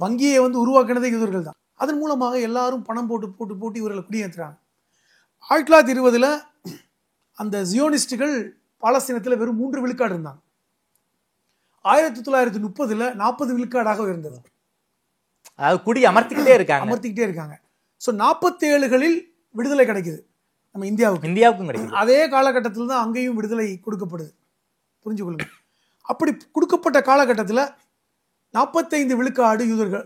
S1: வங்கியை உருவாக்கினதே யூதர்கள் தான். அதன் மூலமாக எல்லாரும் பணம் போட்டு போட்டு போட்டு இவர்களை குடியேற்றுறாங்க. 1920 அந்த ஜியோனிஸ்டுகள் பாலஸ்தீனத்தில் வெறும் 3 விழுக்காடு இருந்தாங்க. 1930 40 விழுக்காடாக உயர்ந்தது.
S2: குடி அமர்த்திக்கிட்டே
S1: இருக்காங்க. ஸோ 47களில் விடுதலை கிடைக்குது நம்ம இந்தியாவுக்கும் கிடைக்குது. அதே காலகட்டத்தில் தான் அங்கேயும் விடுதலை கொடுக்கப்படுது. புரிஞ்சுக்கொள்ளுங்க. அப்படி கொடுக்கப்பட்ட காலகட்டத்தில் 45 விழுக்காடு யூதர்கள்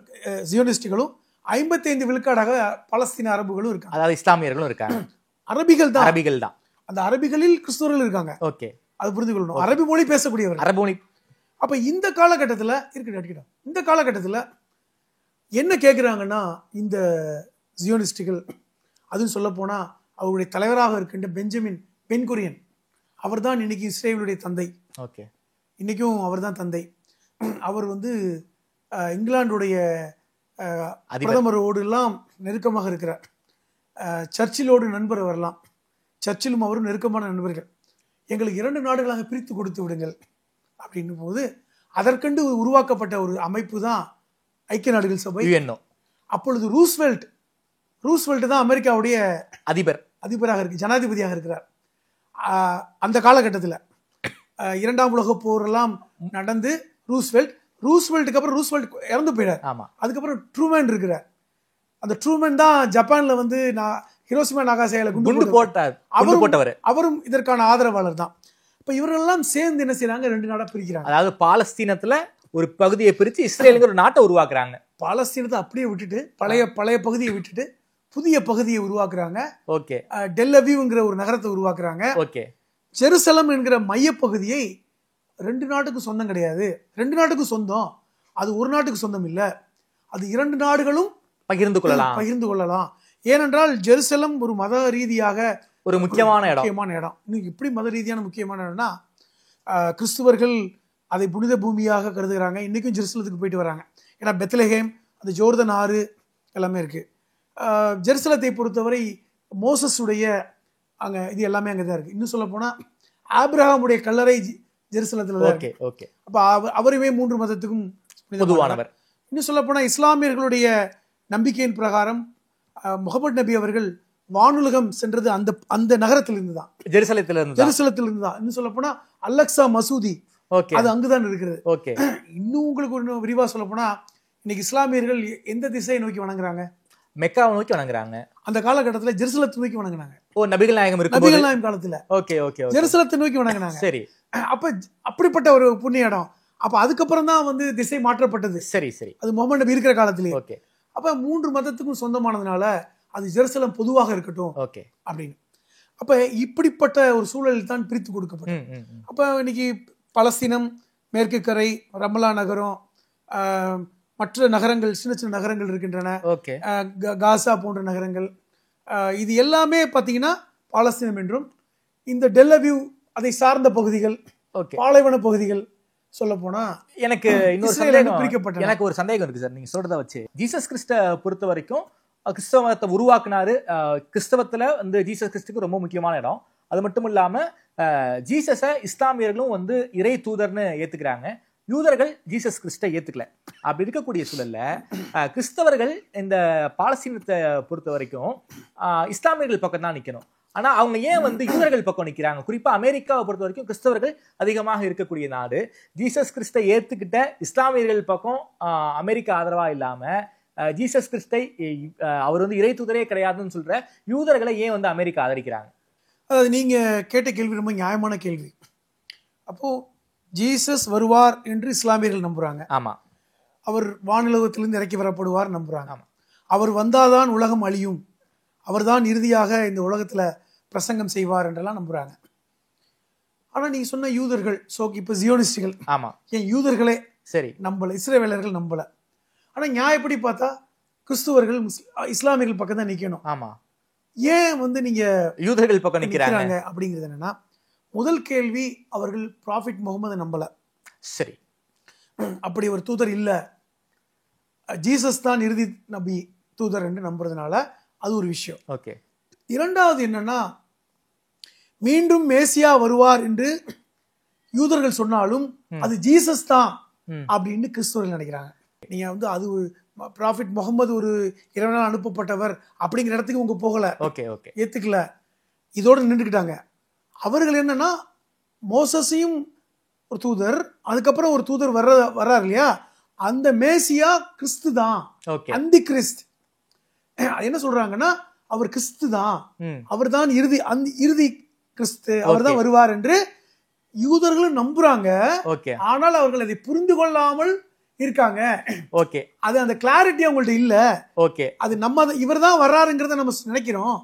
S1: ஜியோனிஸ்டுகளும் 55 விழுக்காடாக பலஸ்தீன அரபுகளும் இருக்காங்க.
S2: அதாவது இஸ்லாமியர்களும் இருக்காங்க.
S1: அரபிகள் தான். அந்த அரபிகளில் கிறிஸ்தவர்கள் இருக்காங்க. அது புரிந்து கொள்ளணும். அரபி மொழி பேசக்கூடியவர்கள். அப்ப இந்த காலகட்டத்தில் என்ன கேட்கிறாங்கன்னா, இந்த ஜியோனிஸ்டுகள், அதுவும் சொல்ல போனா அவருடைய தலைவராக இருக்கின்ற பெஞ்சமின் பென்குரியன், அவர் தான் இன்னைக்கு இஸ்ரேலுடைய தந்தை. இன்னைக்கும் அவர் தான் தந்தை. அவர் இங்கிலாந்துடைய பிரதமரோடு எல்லாம் நெருக்கமாக இருக்கிறார். சர்ச்சிலோடு நண்பர் வரலாம். சர்ச்சிலும் அவரும் நெருக்கமான நண்பர்கள். எங்களுக்கு 2 நாடுகளாக பிரித்து கொடுத்து விடுங்கள் அப்படின்னும் போது அதற்கென்று உருவாக்கப்பட்ட ஒரு அமைப்பு தான் ஐக்கிய நாடுகள் சபை. அப்பொழுது ரூஸ்வெல்ட் தான் அமெரிக்காவுடைய அதிபராக இருக்கு, ஜனாதிபதியாக இருக்கிறார். அந்த காலகட்டத்தில் 2ஆம் உலக போரெல்லாம் நடந்து ரூஸ்வெல்ட்டுக்கு அப்புறம் ரூஸ்வெல்ட் இறந்து போயிடார். அதுக்கப்புறம் ட்ரூமேன் இருக்கிறார். அந்த ட்ரூமேன் தான் ஜப்பான்ல ஹிரோஷிமா நாகாசாகில குண்டு போட்டார். அவரும் இதற்கான ஆதரவாளர் தான். இப்ப இவர்கள் எல்லாம் சேர்ந்து என்ன செய்யறாங்க, 2 நாடா பிரிக்கிறாங்க.
S2: அதாவது பாலஸ்தீனத்துல ஒரு பகுதியை பிரிச்சு இஸ்ரேலுங்கிற ஒரு நாட்டை உருவாக்குறாங்க.
S1: பாலஸ்தீனத்தை அப்படியே விட்டுட்டு பழைய பகுதியை விட்டுட்டு புதிய பகுதியை உருவாக்குறாங்க. டெல் அவீவ்ங்கிற ஒரு நகரத்தை உருவாக்குறாங்க. ஜெருசலம் என்கிற மையப்பகுதியை 2 நாட்டுக்கும் சொந்தம் கிடையாது. 2 நாட்டுக்கும் சொந்தம். அது ஒரு நாட்டுக்கு சொந்தம் இல்ல. அது 2 நாடுகளும் பகிர்ந்து கொள்ளலாம். ஏனென்றால் ஜெருசலம் ஒரு மத ரீதியாக
S2: ஒரு முக்கியமான இடம்.
S1: இன்னைக்கு இப்படி மத ரீதியான முக்கியமான இடம்னா, கிறிஸ்துவர்கள் அதை புனித பூமியாக கருதுகிறாங்க. இன்னைக்கும் ஜெருசலத்துக்கு போயிட்டு வராங்க. ஏன்னா பெத்லஹேம், அந்த ஜோர்தான் ஆறு எல்லாமே இருக்கு. ஜெருசலத்தை பொறுத்தவரை மோசஸுடைய அங்க இது எல்லாமே அங்கதான் இருக்கு. இன்னும் சொல்ல போனா ஆபிரகாமுடைய கல்லறை ஜெருசலத்துல தான் இருக்கு. அப்ப அவருமே 3 மதத்துக்கும் பொதுவானவர். இன்னும் சொல்ல போனா இஸ்லாமியர்களுடைய நம்பிக்கையின் பிரகாரம் முகமது நபி அவர்கள் வானுலகம் சென்றது அந்த நகரத்திலிருந்து தான், ஜெருசலத்திலிருந்து தான். இன்னும் சொல்ல போனா அலக்ஸா மசூதி அது அங்குதான் இருக்கிறது. இன்னும் உங்களுக்கு ஒரு விரிவா சொல்ல போனா, இன்னைக்கு இஸ்லாமியர்கள் எந்த திசையை நோக்கி வணங்குறாங்க?
S2: மெக்காவை நோக்கி வணங்குறாங்க.
S1: அந்த காலகட்டத்தில் ஜெருசலத்தை நோக்கி வணங்குறாங்க.
S2: ஓ, நபிகள் நாயகம் இருக்கு,
S1: நபிகள் நாயகம் காலத்துல
S2: ஓகே ஓகே
S1: ஜெருசலத்தை நோக்கி வணங்கினாங்க.
S2: சரி.
S1: அப்ப அப்படிப்பட்ட ஒரு புண்ணிய இடம். அப்ப அதுக்கப்புறம் தான் வந்து திசை மாற்றப்பட்டது.
S2: சரி சரி.
S1: அது முகமது நபி இருக்கிற காலத்திலேயே.
S2: ஓகே.
S1: அப்ப 3 மதத்துக்கும் சொந்தமானதுனால அது ஜெருசலம் பொதுவாக இருக்கட்டும்
S2: ஓகே
S1: அப்படின்னு. அப்ப இப்படிப்பட்ட ஒரு சூழலில் தான் பிரித்து கொடுக்கப்பட்டது. அப்ப இன்னைக்கு பலஸ்தீனம், மேற்கு கரை, ரமலா நகரம், மற்ற நகரங்கள், சின்ன சின்ன நகரங்கள் இருக்கின்றன, காசா போன்ற நகரங்கள், இது எல்லாமே பாத்தீங்கன்னா பாலஸ்தீனம் என்றும், இந்த டெல்லவியூ அதை சார்ந்த பகுதிகள், பாலைவன பகுதிகள் சொல்ல போனா
S2: எனக்கு எனக்கு ஒரு சந்தேகம் இருக்கு சார். நீங்க சொல்றத வச்சு ஜீசஸ் கிறிஸ்ட பொறுத்த வரைக்கும் கிறிஸ்தவ மதத்தை உருவாக்குனாரு. கிறிஸ்தவத்துல வந்து ஜீசஸ் கிறிஸ்துக்கு ரொம்ப முக்கியமான இடம். அது மட்டும் இல்லாம ஜீசஸை இஸ்லாமியர்களும் வந்து இறை தூதர்னு ஏத்துக்கிறாங்க. யூதர்கள் ஜீசஸ் கிறிஸ்ட ஏத்துக்கல. அப்படி இருக்கக்கூடிய சூழல்ல கிறிஸ்தவர்கள் இந்த பாலஸ்தீனத்தை பொறுத்த வரைக்கும் இஸ்லாமியர்கள் பக்கம் தான் நிக்கணும். ஆனா அவங்க ஏன் வந்து யூதர்கள் பக்கம் நிக்கிறாங்க? குறிப்பா அமெரிக்காவை பொறுத்த வரைக்கும் கிறிஸ்தவர்கள் அதிகமாக இருக்கக்கூடிய நாடு. ஜீசஸ் கிறிஸ்தை ஏத்துக்கிட்ட இஸ்லாமியர்கள் பக்கம் அமெரிக்கா ஆதரவா இல்லாம ஜீசஸ் கிறிஸ்தை அவர் வந்து இறை தூதரே கிடையாதுன்னு சொல்ற யூதர்களை ஏன் வந்து அமெரிக்கா ஆதரிக்கிறாங்க?
S1: அதாவது நீங்க கேட்ட கேள்வி ரொம்ப நியாயமான கேள்வி. அப்போ ஜீசஸ் வருவார் என்று இஸ்லாமியர்கள் நம்புறாங்க.
S2: ஆமா.
S1: அவர் வானுலகத்திலிருந்து இறக்கி வரப்படுவார் நம்புறாங்க. அவர் வந்தாதான் உலகம் அழியும், அவர்தான் இறுதியாக இந்த உலகத்துல பிரசங்கம் செய்வார் என்றெல்லாம் நம்புறாங்க. ஆனா நீங்க சொன்ன யூதர்கள், இப்ப ஜியோனிஸ்டுகள்,
S2: ஆமா,
S1: ஏன் யூதர்களே
S2: சரி
S1: நம்பல, இஸ்ரவேலர்கள் நம்பல. ஆனா நியாயப்படி பார்த்தா கிறிஸ்துவர்கள் இஸ்லாமியர்கள் பக்கம் தான் நிக்கணும்.
S2: ஆமா.
S1: ஏன் வந்து நீங்க
S2: யூதர்கள் பக்கம் நிக்கிறாங்க
S1: அப்படிங்கிறது என்னன்னா, முதல் கேள்வி, அவர்கள் ப்ராஃபிட் முகமது நம்பல.
S2: சரி.
S1: அப்படி ஒரு தூதர் இல்ல, ஜீசஸ் தான் இறுதி நபி தூதர் என்று நம்புறதுனால அது ஒரு விஷயம்.
S2: ஓகே.
S1: இரண்டாவது என்னன்னா, மீண்டும் மேசியா வருவார் என்று யூதர்கள் சொன்னாலும் அது ஜீசஸ் தான் அப்படின்னு கிறிஸ்துவர்கள் நினைக்கிறாங்க. நீங்க வந்து அது ப்ராஃபிட் முகமது ஒரு இறைவனால் அனுப்பப்பட்டவர் அப்படிங்கிற இடத்துக்கு உங்க போகல, ஏத்துக்கல, இதோட நின்றுக்கிட்டாங்க. அவர்கள் என்னன்னா, மோசஸையும் ஒரு தூதர், அதுக்கப்புறம் ஒரு தூதர் வர்றாரு இல்லையா, அந்த மேசியா கிறிஸ்து தான், அந்தி கிறிஸ்து. என்ன சொல்றாங்கன்னா, அவர் கிறிஸ்து தான், அவர் தான் இறுதி கிறிஸ்து, அவர் தான் வருவார் என்று யூதர்களும் நம்புறாங்க. ஆனால் அவர்கள் அதை புரிந்து கொள்ளாமல் இருக்காங்க.
S2: ஓகே.
S1: அது அந்த கிளாரிட்டி அவங்கள்ட்ட இல்ல.
S2: ஓகே.
S1: அது நம்ம இவர் தான் வர்றாருங்கிறத நம்ம நினைக்கிறோம்.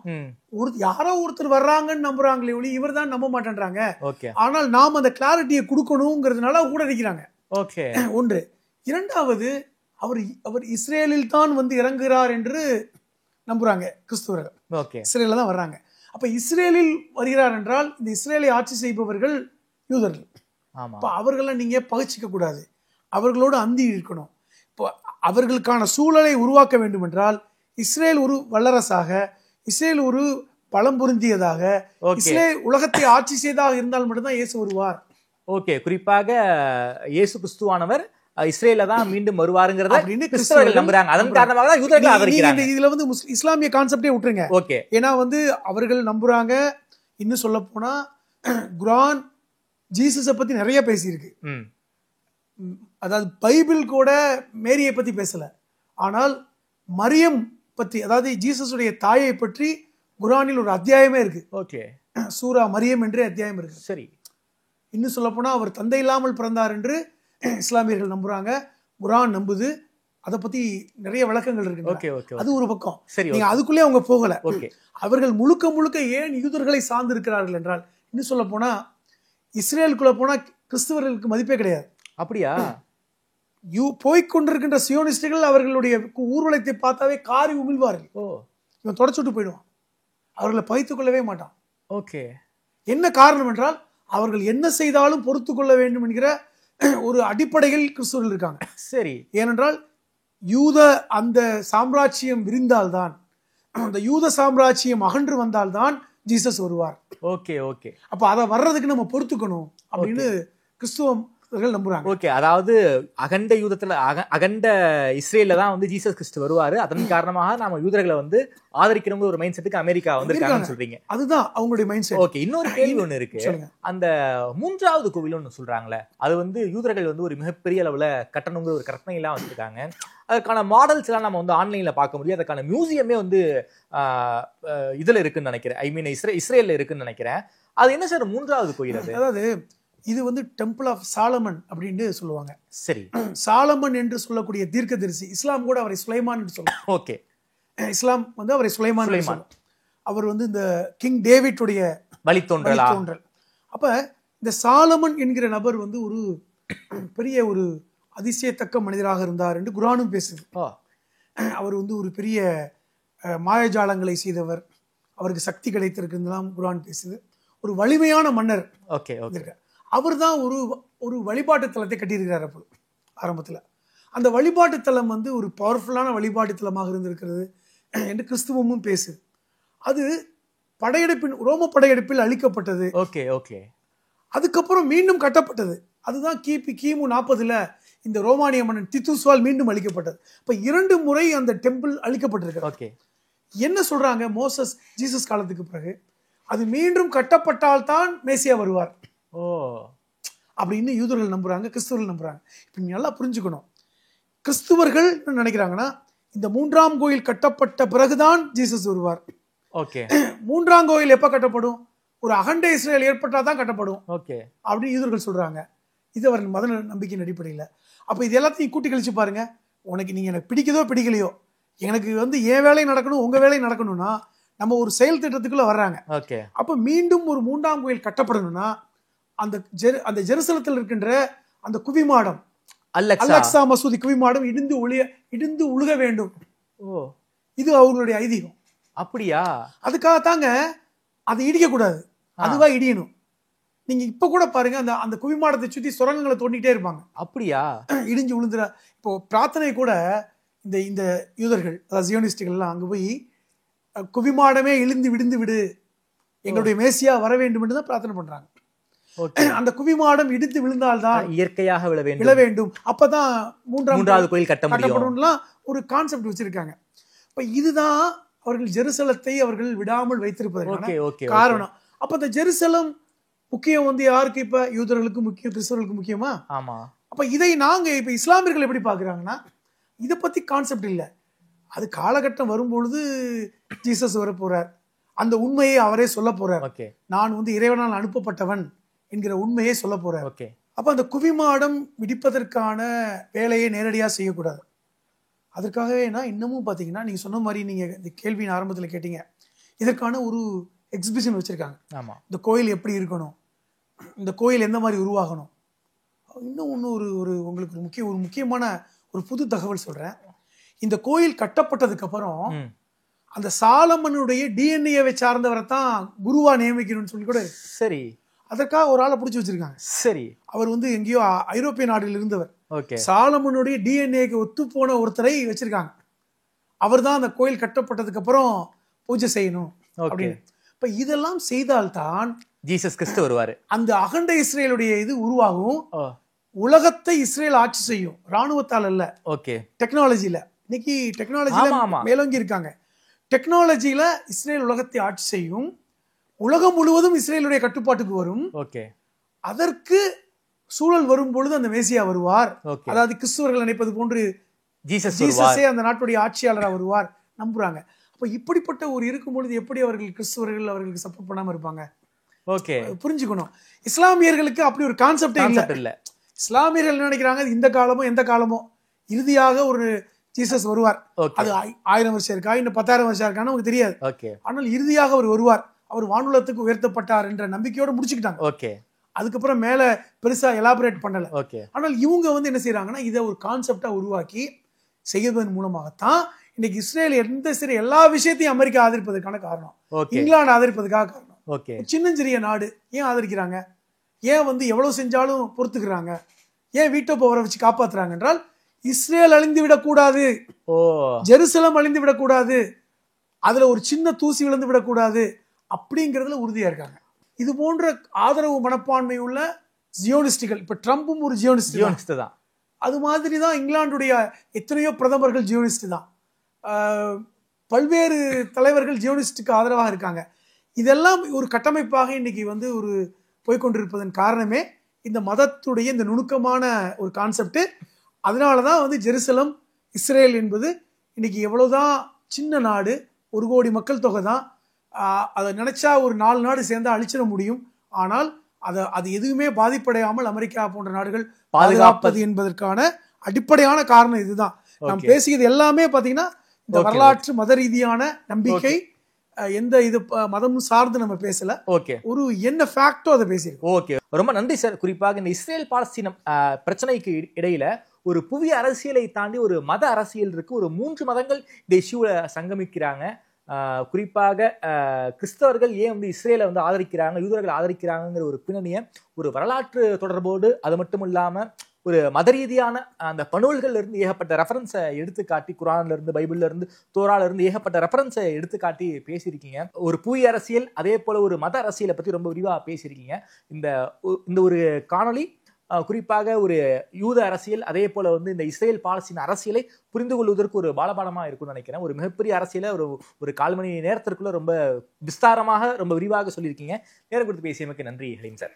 S1: யாரோ ஒருத்தர் வர்றாங்கன்னு நம்புறாங்களே ஒளி இவர் தான் நம்ப மாட்டேன்றாங்க. ஆனால் நாம அந்த கிளாரிட்டியை கொடுக்கணுங்கிறதுனால கூட நினைக்கிறாங்க.
S2: ஓகே.
S1: ஒன்று. இரண்டாவது, அவர் இஸ்ரேலில் தான் வந்து இறங்குகிறார் என்று நம்புறாங்க கிறிஸ்துவர்கள். இஸ்ரேல தான் வர்றாங்க. அப்ப இஸ்ரேலில் வருகிறார் என்றால் இந்த இஸ்ரேலை ஆட்சி செய்பவர்கள் யூதர்கள். அவர்களை நீங்க பகிச்சிக்க கூடாது, அவர்களோடு அந்தி இருக்கணும். இப்போ அவர்களுக்கான சூழலை உருவாக்க வேண்டும் என்றால் இஸ்ரேல் ஒரு வல்லரசாக, இஸ்ரேல் ஒரு பலம் பொருந்தியதாக, இஸ்ரேல் உலகத்தை ஆட்சி செய்தாக இருந்தால் மட்டும்தான் இயேசு வருவார்.
S2: ஓகே. குறிப்பாக இயேசு கிறிஸ்துவானவர் இஸ்ரேல தான் மீண்டும் வருவாருங்கிறத கிறிஸ்தவர்கள் நம்புறாங்க. அதன் காரணமாக தான் யூதர்கள் ஆதரிக்கிறாங்க.
S1: இதுல வந்து இஸ்லாமிய கான்செப்டே விட்டுருங்க.
S2: ஓகே.
S1: ஏன்னா வந்து அவர்கள் நம்புறாங்க. இன்னும் சொல்ல போனா குர்ஆன் ஜீசஸை பத்தி நிறைய பேசியிருக்கு. அதாவது பைபிள் கூட மேரியை பத்தி பேசல, ஆனால் மரியம் பத்தி, அதாவது ஜீசஸுடைய தாயை பற்றி குர்ஆனில் ஒரு அத்தியாயமே இருக்கு.
S2: ஓகே.
S1: சூரா மரியம் என்றே அத்தியாயம் இருக்கு.
S2: சரி.
S1: இன்னும் சொல்ல போனா அவர் தந்தை இல்லாமல் பிறந்தார் என்று இஸ்லாமியர்கள் நம்புறாங்க, குர்ஆன் நம்புது. அதை பத்தி நிறைய விளக்கங்கள் இருக்கு. அது ஒரு பக்கம். நீங்க அதுக்குள்ளே அவங்க போகல. அவர்கள் முழுக்க முழுக்க ஏன் யூதர்களை சார்ந்து இருக்கிறார்கள் என்றால், இன்னும் சொல்ல போனா இஸ்ரேலுக்குள்ள போனா கிறிஸ்தவர்களுக்கு மதிப்பே கிடையாது.
S2: அப்படியா?
S1: போய்கொண்டிருக்கின்ற சியோனிஸ்டுகள் அவர்களுடைய ஊர்வலத்தை பார்த்தாவே காரி உமிழ்வார்கள். இவன் தொடச்சுட்டு போயிடுவான், அவர்களை பகைத்துக் கொள்ளவே மாட்டான்.
S2: ஓகே.
S1: என்ன காரணம் என்றால், அவர்கள் என்ன செய்தாலும் பொறுத்து கொள்ள வேண்டும் என்கிற ஒரு அடிப்படையில் கிறிஸ்தவர்கள் இருக்காங்க.
S2: சரி.
S1: ஏனென்றால் யூத அந்த சாம்ராஜ்யம் விரிந்தால்தான், அந்த யூத சாம்ராஜ்யம் அகன்று வந்தால்தான் ஜீசஸ் வருவார்.
S2: Okay okay.
S1: அப்ப அதை வர்றதுக்கு நம்ம பொறுத்துக்கணும் அப்படின்னு கிறிஸ்துவம் நம்புறாங்க.
S2: ஓகே, அதாவது அகண்ட யூதத்துல அகண்ட இஸ்ரேல்ல தான் வந்து ஜீசஸ் கிறிஸ்து வருவாரு. அதன் காரணமாக நாம யூதர்களை வந்து ஆதரிக்கிறவங்க ஒரு மைண்ட் செட்டுக்கு அமெரிக்கா வந்து இருக்காங்கன்னு சொல்றீங்க.
S1: அதுதான் அவங்களுடைய மைண்ட் செட்.
S2: ஓகே, இன்னொரு கேள்வி ஒண்ணு இருக்கு. அந்த மூன்றாவது கோவில் ஒண்ணு சொல்றாங்களே, அது வந்து யூதர்கள் வந்து ஒரு மிகப்பெரிய அளவுல கட்டணுங்கிற ஒரு கற்பனை எல்லாம் வச்சிருக்காங்க. அதுக்கான மாடல்ஸ் எல்லாம் நம்ம வந்து ஆன்லைன்ல பார்க்க முடியும். அதுக்கான மியூசியமே வந்து இதுல இருக்குன்னு நினைக்கிறேன். ஐ மீன் இஸ்ரேல்ல இருக்குன்னு நினைக்கிறேன். அது என்ன சார் மூன்றாவது கோயில்? அது
S1: அதாவது இது வந்து டெம்பிள் ஆஃப் சாலமன் அப்படின்னு சொல்லுவாங்க.
S2: சரி,
S1: சாலமன் என்று சொல்லக்கூடிய தீர்க்கதரிசி, இஸ்லாம் கூட அவரை சுலைமான் என்று சொல்லுவாங்க.
S2: ஓகே,
S1: இஸ்லாம் வந்து அவரை சுலைமான். அவர் வந்து இந்த கிங் டேவிட்டுடைய
S2: வழித்தோன்றல்.
S1: அப்ப இந்த சாலமன் என்கிற நபர் வந்து ஒரு பெரிய ஒரு அதிசயத்தக்க மனிதராக இருந்தார் என்று குர்ஆனும் பேசுது. அவர் வந்து ஒரு பெரிய மாயஜாலங்களை செய்தவர், அவருக்கு சக்தி கிடைத்திருக்குலாம் குர்ஆன் பேசுது. ஒரு வலிமையான மன்னர்.
S2: ஓகே,
S1: அவர் தான் ஒரு வழிபாட்டு தலத்தை கட்டியிருக்கிறார். அப்போ ஆரம்பத்தில் அந்த வழிபாட்டு தலம் வந்து ஒரு பவர்ஃபுல்லான வழிபாட்டு தலமாக இருந்திருக்கிறது என்று கிறிஸ்துவமும் பேசுது. அது ரோம படையெடுப்பில் அழிக்கப்பட்டது.
S2: ஓகே.
S1: அதுக்கப்புறம் மீண்டும் கட்டப்பட்டது. அதுதான் கிமு 40 இந்த ரோமானிய மன்னன் தித்துஸ்வால் மீண்டும் அழிக்கப்பட்டது. இப்ப 2 முறை அந்த டெம்பிள் அழிக்கப்பட்டிருக்கு.
S2: ஓகே,
S1: என்ன சொல்றாங்க? மோசஸ் ஜீசஸ் காலத்துக்கு பிறகு அது மீண்டும் கட்டப்பட்டால் தான் மேசியா வருவார் அப்படின்னு யூதர்கள் நம்புறாங்க, கிறிஸ்துவர்கள் நம்புறாங்க. இப்ப நீங்க நல்லா புரிஞ்சுக்கணும், கிறிஸ்துவர்கள் நினைக்கிறாங்கன்னா இந்த 3ஆம் கோயில் கட்டப்பட்ட பிறகுதான் ஜீசஸ் வருவார்.
S2: ஓகே,
S1: 3ஆம் கோயில் எப்ப கட்டப்படும்? ஒரு அகண்ட இஸ்ரேல் ஏற்பட்டாதான் கட்டப்படும்.
S2: ஓகே,
S1: அப்படின்னு யூதர்கள் சொல்றாங்க. இது அவர் மத நம்பிக்கையின் அடிப்படையில். அப்ப இது எல்லாத்தையும் கூட்டி கழிச்சு பாருங்க. நீங்க எனக்கு பிடிக்குதோ பிடிக்கலையோ, எனக்கு வந்து என் வேலை நடக்கணும், உங்க வேலை நடக்கணும்னா நம்ம ஒரு செயல் திட்டத்துக்குள்ள வர்றாங்க. அப்ப மீண்டும் ஒரு 3ஆம் கோயில் கட்டப்படணும்னா அந்த ஜெருசலத்தில் இருக்கின்ற அந்த குவிமாடம், அலெக்சா மசூதி குவிமாடம் இடிந்து உழுக வேண்டும். இது அவங்களுடைய ஐதீகம்.
S2: அப்படியா? அதுக்காக
S1: தாங்க அதை இடிக்க கூடாது, அதுவா இடியணும். நீங்க இப்ப கூட பாருங்க, அந்த குவிமாடத்தை சுத்தி சுரங்கங்களை தோண்டிட்டே இருப்பாங்க.
S2: அப்படியா?
S1: இடிஞ்சு விழுந்துற. இப்போ பிரார்த்தனை கூட இந்த யூதர்கள், அதாவது ஜியோனிஸ்டுகள் எல்லாம் அங்க போய் குவிமாடமே இழிந்து விடுந்து விடு, எங்களுடைய மேசியா வர வேண்டும் என்று தான் பிரார்த்தனை பண்றாங்க. அந்த குவிமாடம் இடித்து விழுந்தால்தான்
S2: இயற்கையாக விழ வேண்டும்,
S1: அப்பதான் 3ஆவது
S2: கோயில் கட்டப்படும்
S1: ஒரு கான்செப்ட் வச்சிருக்காங்க. இப்ப இதுதான் அவர்கள் ஜெருசலத்தை அவர்கள் விடாமல் வைத்திருப்பதற்கான காரணம். அப்ப இந்த ஜெருசலம் முக்கியம் வந்து யாருக்கு? இப்ப யூதர்களுக்கு முக்கியம், கிறிஸ்தவர்களுக்கு முக்கியமா?
S2: ஆமா.
S1: அப்ப இதை நாங்க இப்ப இஸ்லாமியர்கள் எப்படி பாக்குறாங்கன்னா, இதை பத்தி கான்செப்ட் இல்ல. அது காலகட்டம் வரும்பொழுது ஜீசஸ் வர போறார், அந்த உண்மையை அவரே சொல்ல போறார். நான் வந்து இறைவனால் அனுப்பப்பட்டவன் என்கிற உண்மையை சொல்ல போறார். அப்ப அந்த குவிமாடம் இடிப்பதற்கான வேலையை நேரடியா செய்யக்கூடாது. அதற்காகவே நான் இன்னமும் பாத்தீங்கன்னா, நீங்க சொன்ன மாதிரி நீங்க இந்த கேள்வியின் ஆரம்பத்தில் கேட்டீங்க, இதற்கான ஒரு எக்ஸிபிஷன் வச்சிருக்காங்க. இந்த கோயில் எப்படி இருக்கணும், இந்த கோயில் எந்த மாதிரி உருவாகணும். இன்னும் உங்களுக்கு ஒரு முக்கியமான ஒரு புது தகவல் சொல்றேன். இந்த கோயில் கட்டப்பட்டதுக்கு அப்புறம் அந்த சாலமனுடைய டிஎன்ஏவை சார்ந்தவரை தான் குருவா நியமிக்கணும்னு சொல்லி கூட சரி, அதற்காக ஒரு ஆளை பிடிச்சி வச்சிருக்காங்க. சரி, அவர் வந்து எங்கேயோ ஐரோப்பிய நாட்டில் இருந்தவர். சாலமனுடைய டிஎன்ஏக்கு ஒத்து போன ஒருத்தரை வச்சிருக்காங்க. அவர் தான் அந்த கோயில் கட்டப்பட்டதுக்கு அப்புறம் பூஜை செய்யணும் அப்படின்னு. இப்ப இதெல்லாம் செய்தால்தான்
S2: ஜீசஸ் கிறிஸ்து வருவாரு.
S1: அந்த அகண்ட இஸ்ரேலுடைய இது உருவாகும். உலகத்தை இஸ்ரேல் ஆட்சி செய்யும், ராணுவத்தால் அல்ல, டெக்னாலஜில. இன்னைக்கு டெக்னாலஜில மேலோங்கி இருக்காங்க. டெக்னாலஜில இஸ்ரேல் உலகத்தை ஆட்சி செய்யும், உலகம் முழுவதும் இஸ்ரேலுடைய கட்டுப்பாட்டுக்கு வரும். அதற்கு சூழல் வரும் பொழுது அந்த மேசியா வருவார். அதாவது கிறிஸ்துவர்கள் நினைப்பது போன்று ஜீசஸே அந்த நாட்டுடைய ஆட்சியாளராக வருவார் நம்புறாங்க. அப்ப இப்படிப்பட்ட ஒரு இருக்கும் பொழுது எப்படி அவர்கள் கிறிஸ்துவர்கள் அவர்களுக்கு சப்போர்ட் பண்ணாம இருப்பாங்க? புரிஞ்சுக்கணும். இஸ்லாமியர்களுக்கு அப்படி ஒரு கான்செப்டே இல்ல. இஸ்லாமியர்கள் நினைக்கிறாங்க இந்த காலமோ எந்த காலமோ இறுதியாக ஒரு ஜீசஸ் வருவார். அது 1000 வருஷம் இருக்கா, இன்னும் 10,000 வருஷம் இருக்கான்னு நமக்கு தெரியாது. ஆனால் இறுதியாக அவர் வருவார், அவர் வானுலகத்துக்கு உயர்த்தப்பட்டார் என்ற நம்பிக்கையோட முடிச்சுக்கிட்டாங்க. அதுக்கப்புறம் மேல பெருசா எலாபரேட் பண்ணல. ஆனால் இவங்க வந்து என்ன செய்யறாங்கன்னா, இதை ஒரு கான்செப்டா உருவாக்கி செய்வதன் மூலமாகத்தான் இன்னைக்கு இஸ்ரேல் எல்லா விஷயத்தையும் அமெரிக்கா ஆதரிப்பதற்கான காரணம், இங்கிலாந்து ஆதரிப்பதற்காக காரணம். சின்னஞ்சிறிய நாடு ஏன் ஆதரிக்கிறாங்க? ஏன் வந்து எவ்வளவு செஞ்சாலும் பொறுத்துக்கிறாங்க? ஏன் வீட்டோ பவரை வச்சு காப்பாத்துறாங்க என்றால், இஸ்ரேல் அழிந்து விடக்கூடாது, ஜெருசலம் அழிந்து விடக்கூடாது, அதுல ஒரு சின்ன தூசி விழுந்து விடக்கூடாது அப்படிங்கிறதுல உறுதியா இருக்காங்க. இது போன்ற ஆதரவு மனப்பான்மை உள்ள ஜியோனிஸ்டுகள். இப்போ ட்ரம்ப்பும் ஒரு ஜியோனிஸ்ட்
S2: தான்.
S1: அது மாதிரி தான் இங்கிலாந்துடைய எத்தனையோ பிரதமர்கள் ஜியோனிஸ்ட் தான். பல்வேறு தலைவர்கள் ஜியோனிஸ்டுக்கு ஆதரவாக இருக்காங்க. இதெல்லாம் ஒரு கட்டமைப்பாக இன்னைக்கு வந்து ஒரு போய்கொண்டிருப்பதன் காரணமே இந்த மதத்துடைய இந்த நுணுக்கமான ஒரு கான்செப்ட். அதனால தான் வந்து ஜெருசலம் இஸ்ரேல் என்பது இன்னைக்கு எவ்வளவுதான் சின்ன நாடு, 1 கோடி மக்கள் தொகை தான். அதை நினைச்சா ஒரு 4 நாடு சேர்ந்தா அழிச்சிட முடியும். ஆனால் அது எதுவுமே பாதிப்படையாமல் அமெரிக்கா போன்ற நாடுகள் பாதுகாப்பது என்பதற்கான அடிப்படையான காரணம் இதுதான். நாம் பேசியது எல்லாமே பாத்தீங்கன்னா இந்த வரலாற்று மத ரீதியான நம்பிக்கை, எந்த இது மதம் சார்ந்து நம்ம பேசல. ஒரு என்ன ஃபேக்டோ அதை பேசியிருக்கோம்.
S2: ஓகே, ரொம்ப நன்றி சார். குறிப்பாக இந்த இஸ்ரேல் பாலஸ்தீனம் பிரச்சனைக்கு இடையில ஒரு புவி அரசியலை தாண்டி ஒரு மத அரசியல் இருக்கு. ஒரு 3 மதங்கள் இந்த இஷ்யூல சங்கமிக்கிறாங்க. குறிப்பாக கிறிஸ்தவர்கள் ஏன் வந்து இஸ்ரேலை வந்து ஆதரிக்கிறாங்க, யூதர்கள் ஆதரிக்கிறாங்கிற ஒரு பின்னணியை ஒரு வரலாற்று தொடர்போடு, அது மட்டும் இல்லாம ஒரு மத ரீதியான அந்த பனூல்கள்ல இருந்து ஏகப்பட்ட ரெஃபரன்ஸை எடுத்துக்காட்டி, குரான்ல இருந்து, பைபிள்ல இருந்து, தோரால இருந்து ஏகப்பட்ட ரெஃபரன்ஸை எடுத்துக்காட்டி பேசியிருக்கீங்க. ஒரு புவி அரசியல், அதே போல ஒரு மத அரசியலை பத்தி ரொம்ப விரிவா பேசியிருக்கீங்க. இந்த ஒரு காணொளி குறிப்பாக ஒரு யூத அரசியல், அதே போல வந்து இந்த இஸ்ரேல் பாலஸ்தீன அரசியலை புரிந்து கொள்வதற்கு ஒரு பாலபாடமா இருக்கும்னு நினைக்கிறேன். ஒரு மிகப்பெரிய அரசியலை ஒரு 1/4 மணி நேரத்திற்குள்ள ரொம்ப விஸ்தாரமாக, ரொம்ப விரிவாக சொல்லியிருக்கீங்க. நேரம் கொடுத்து பேசியமைக்கு நன்றி ஹலீம் சார்.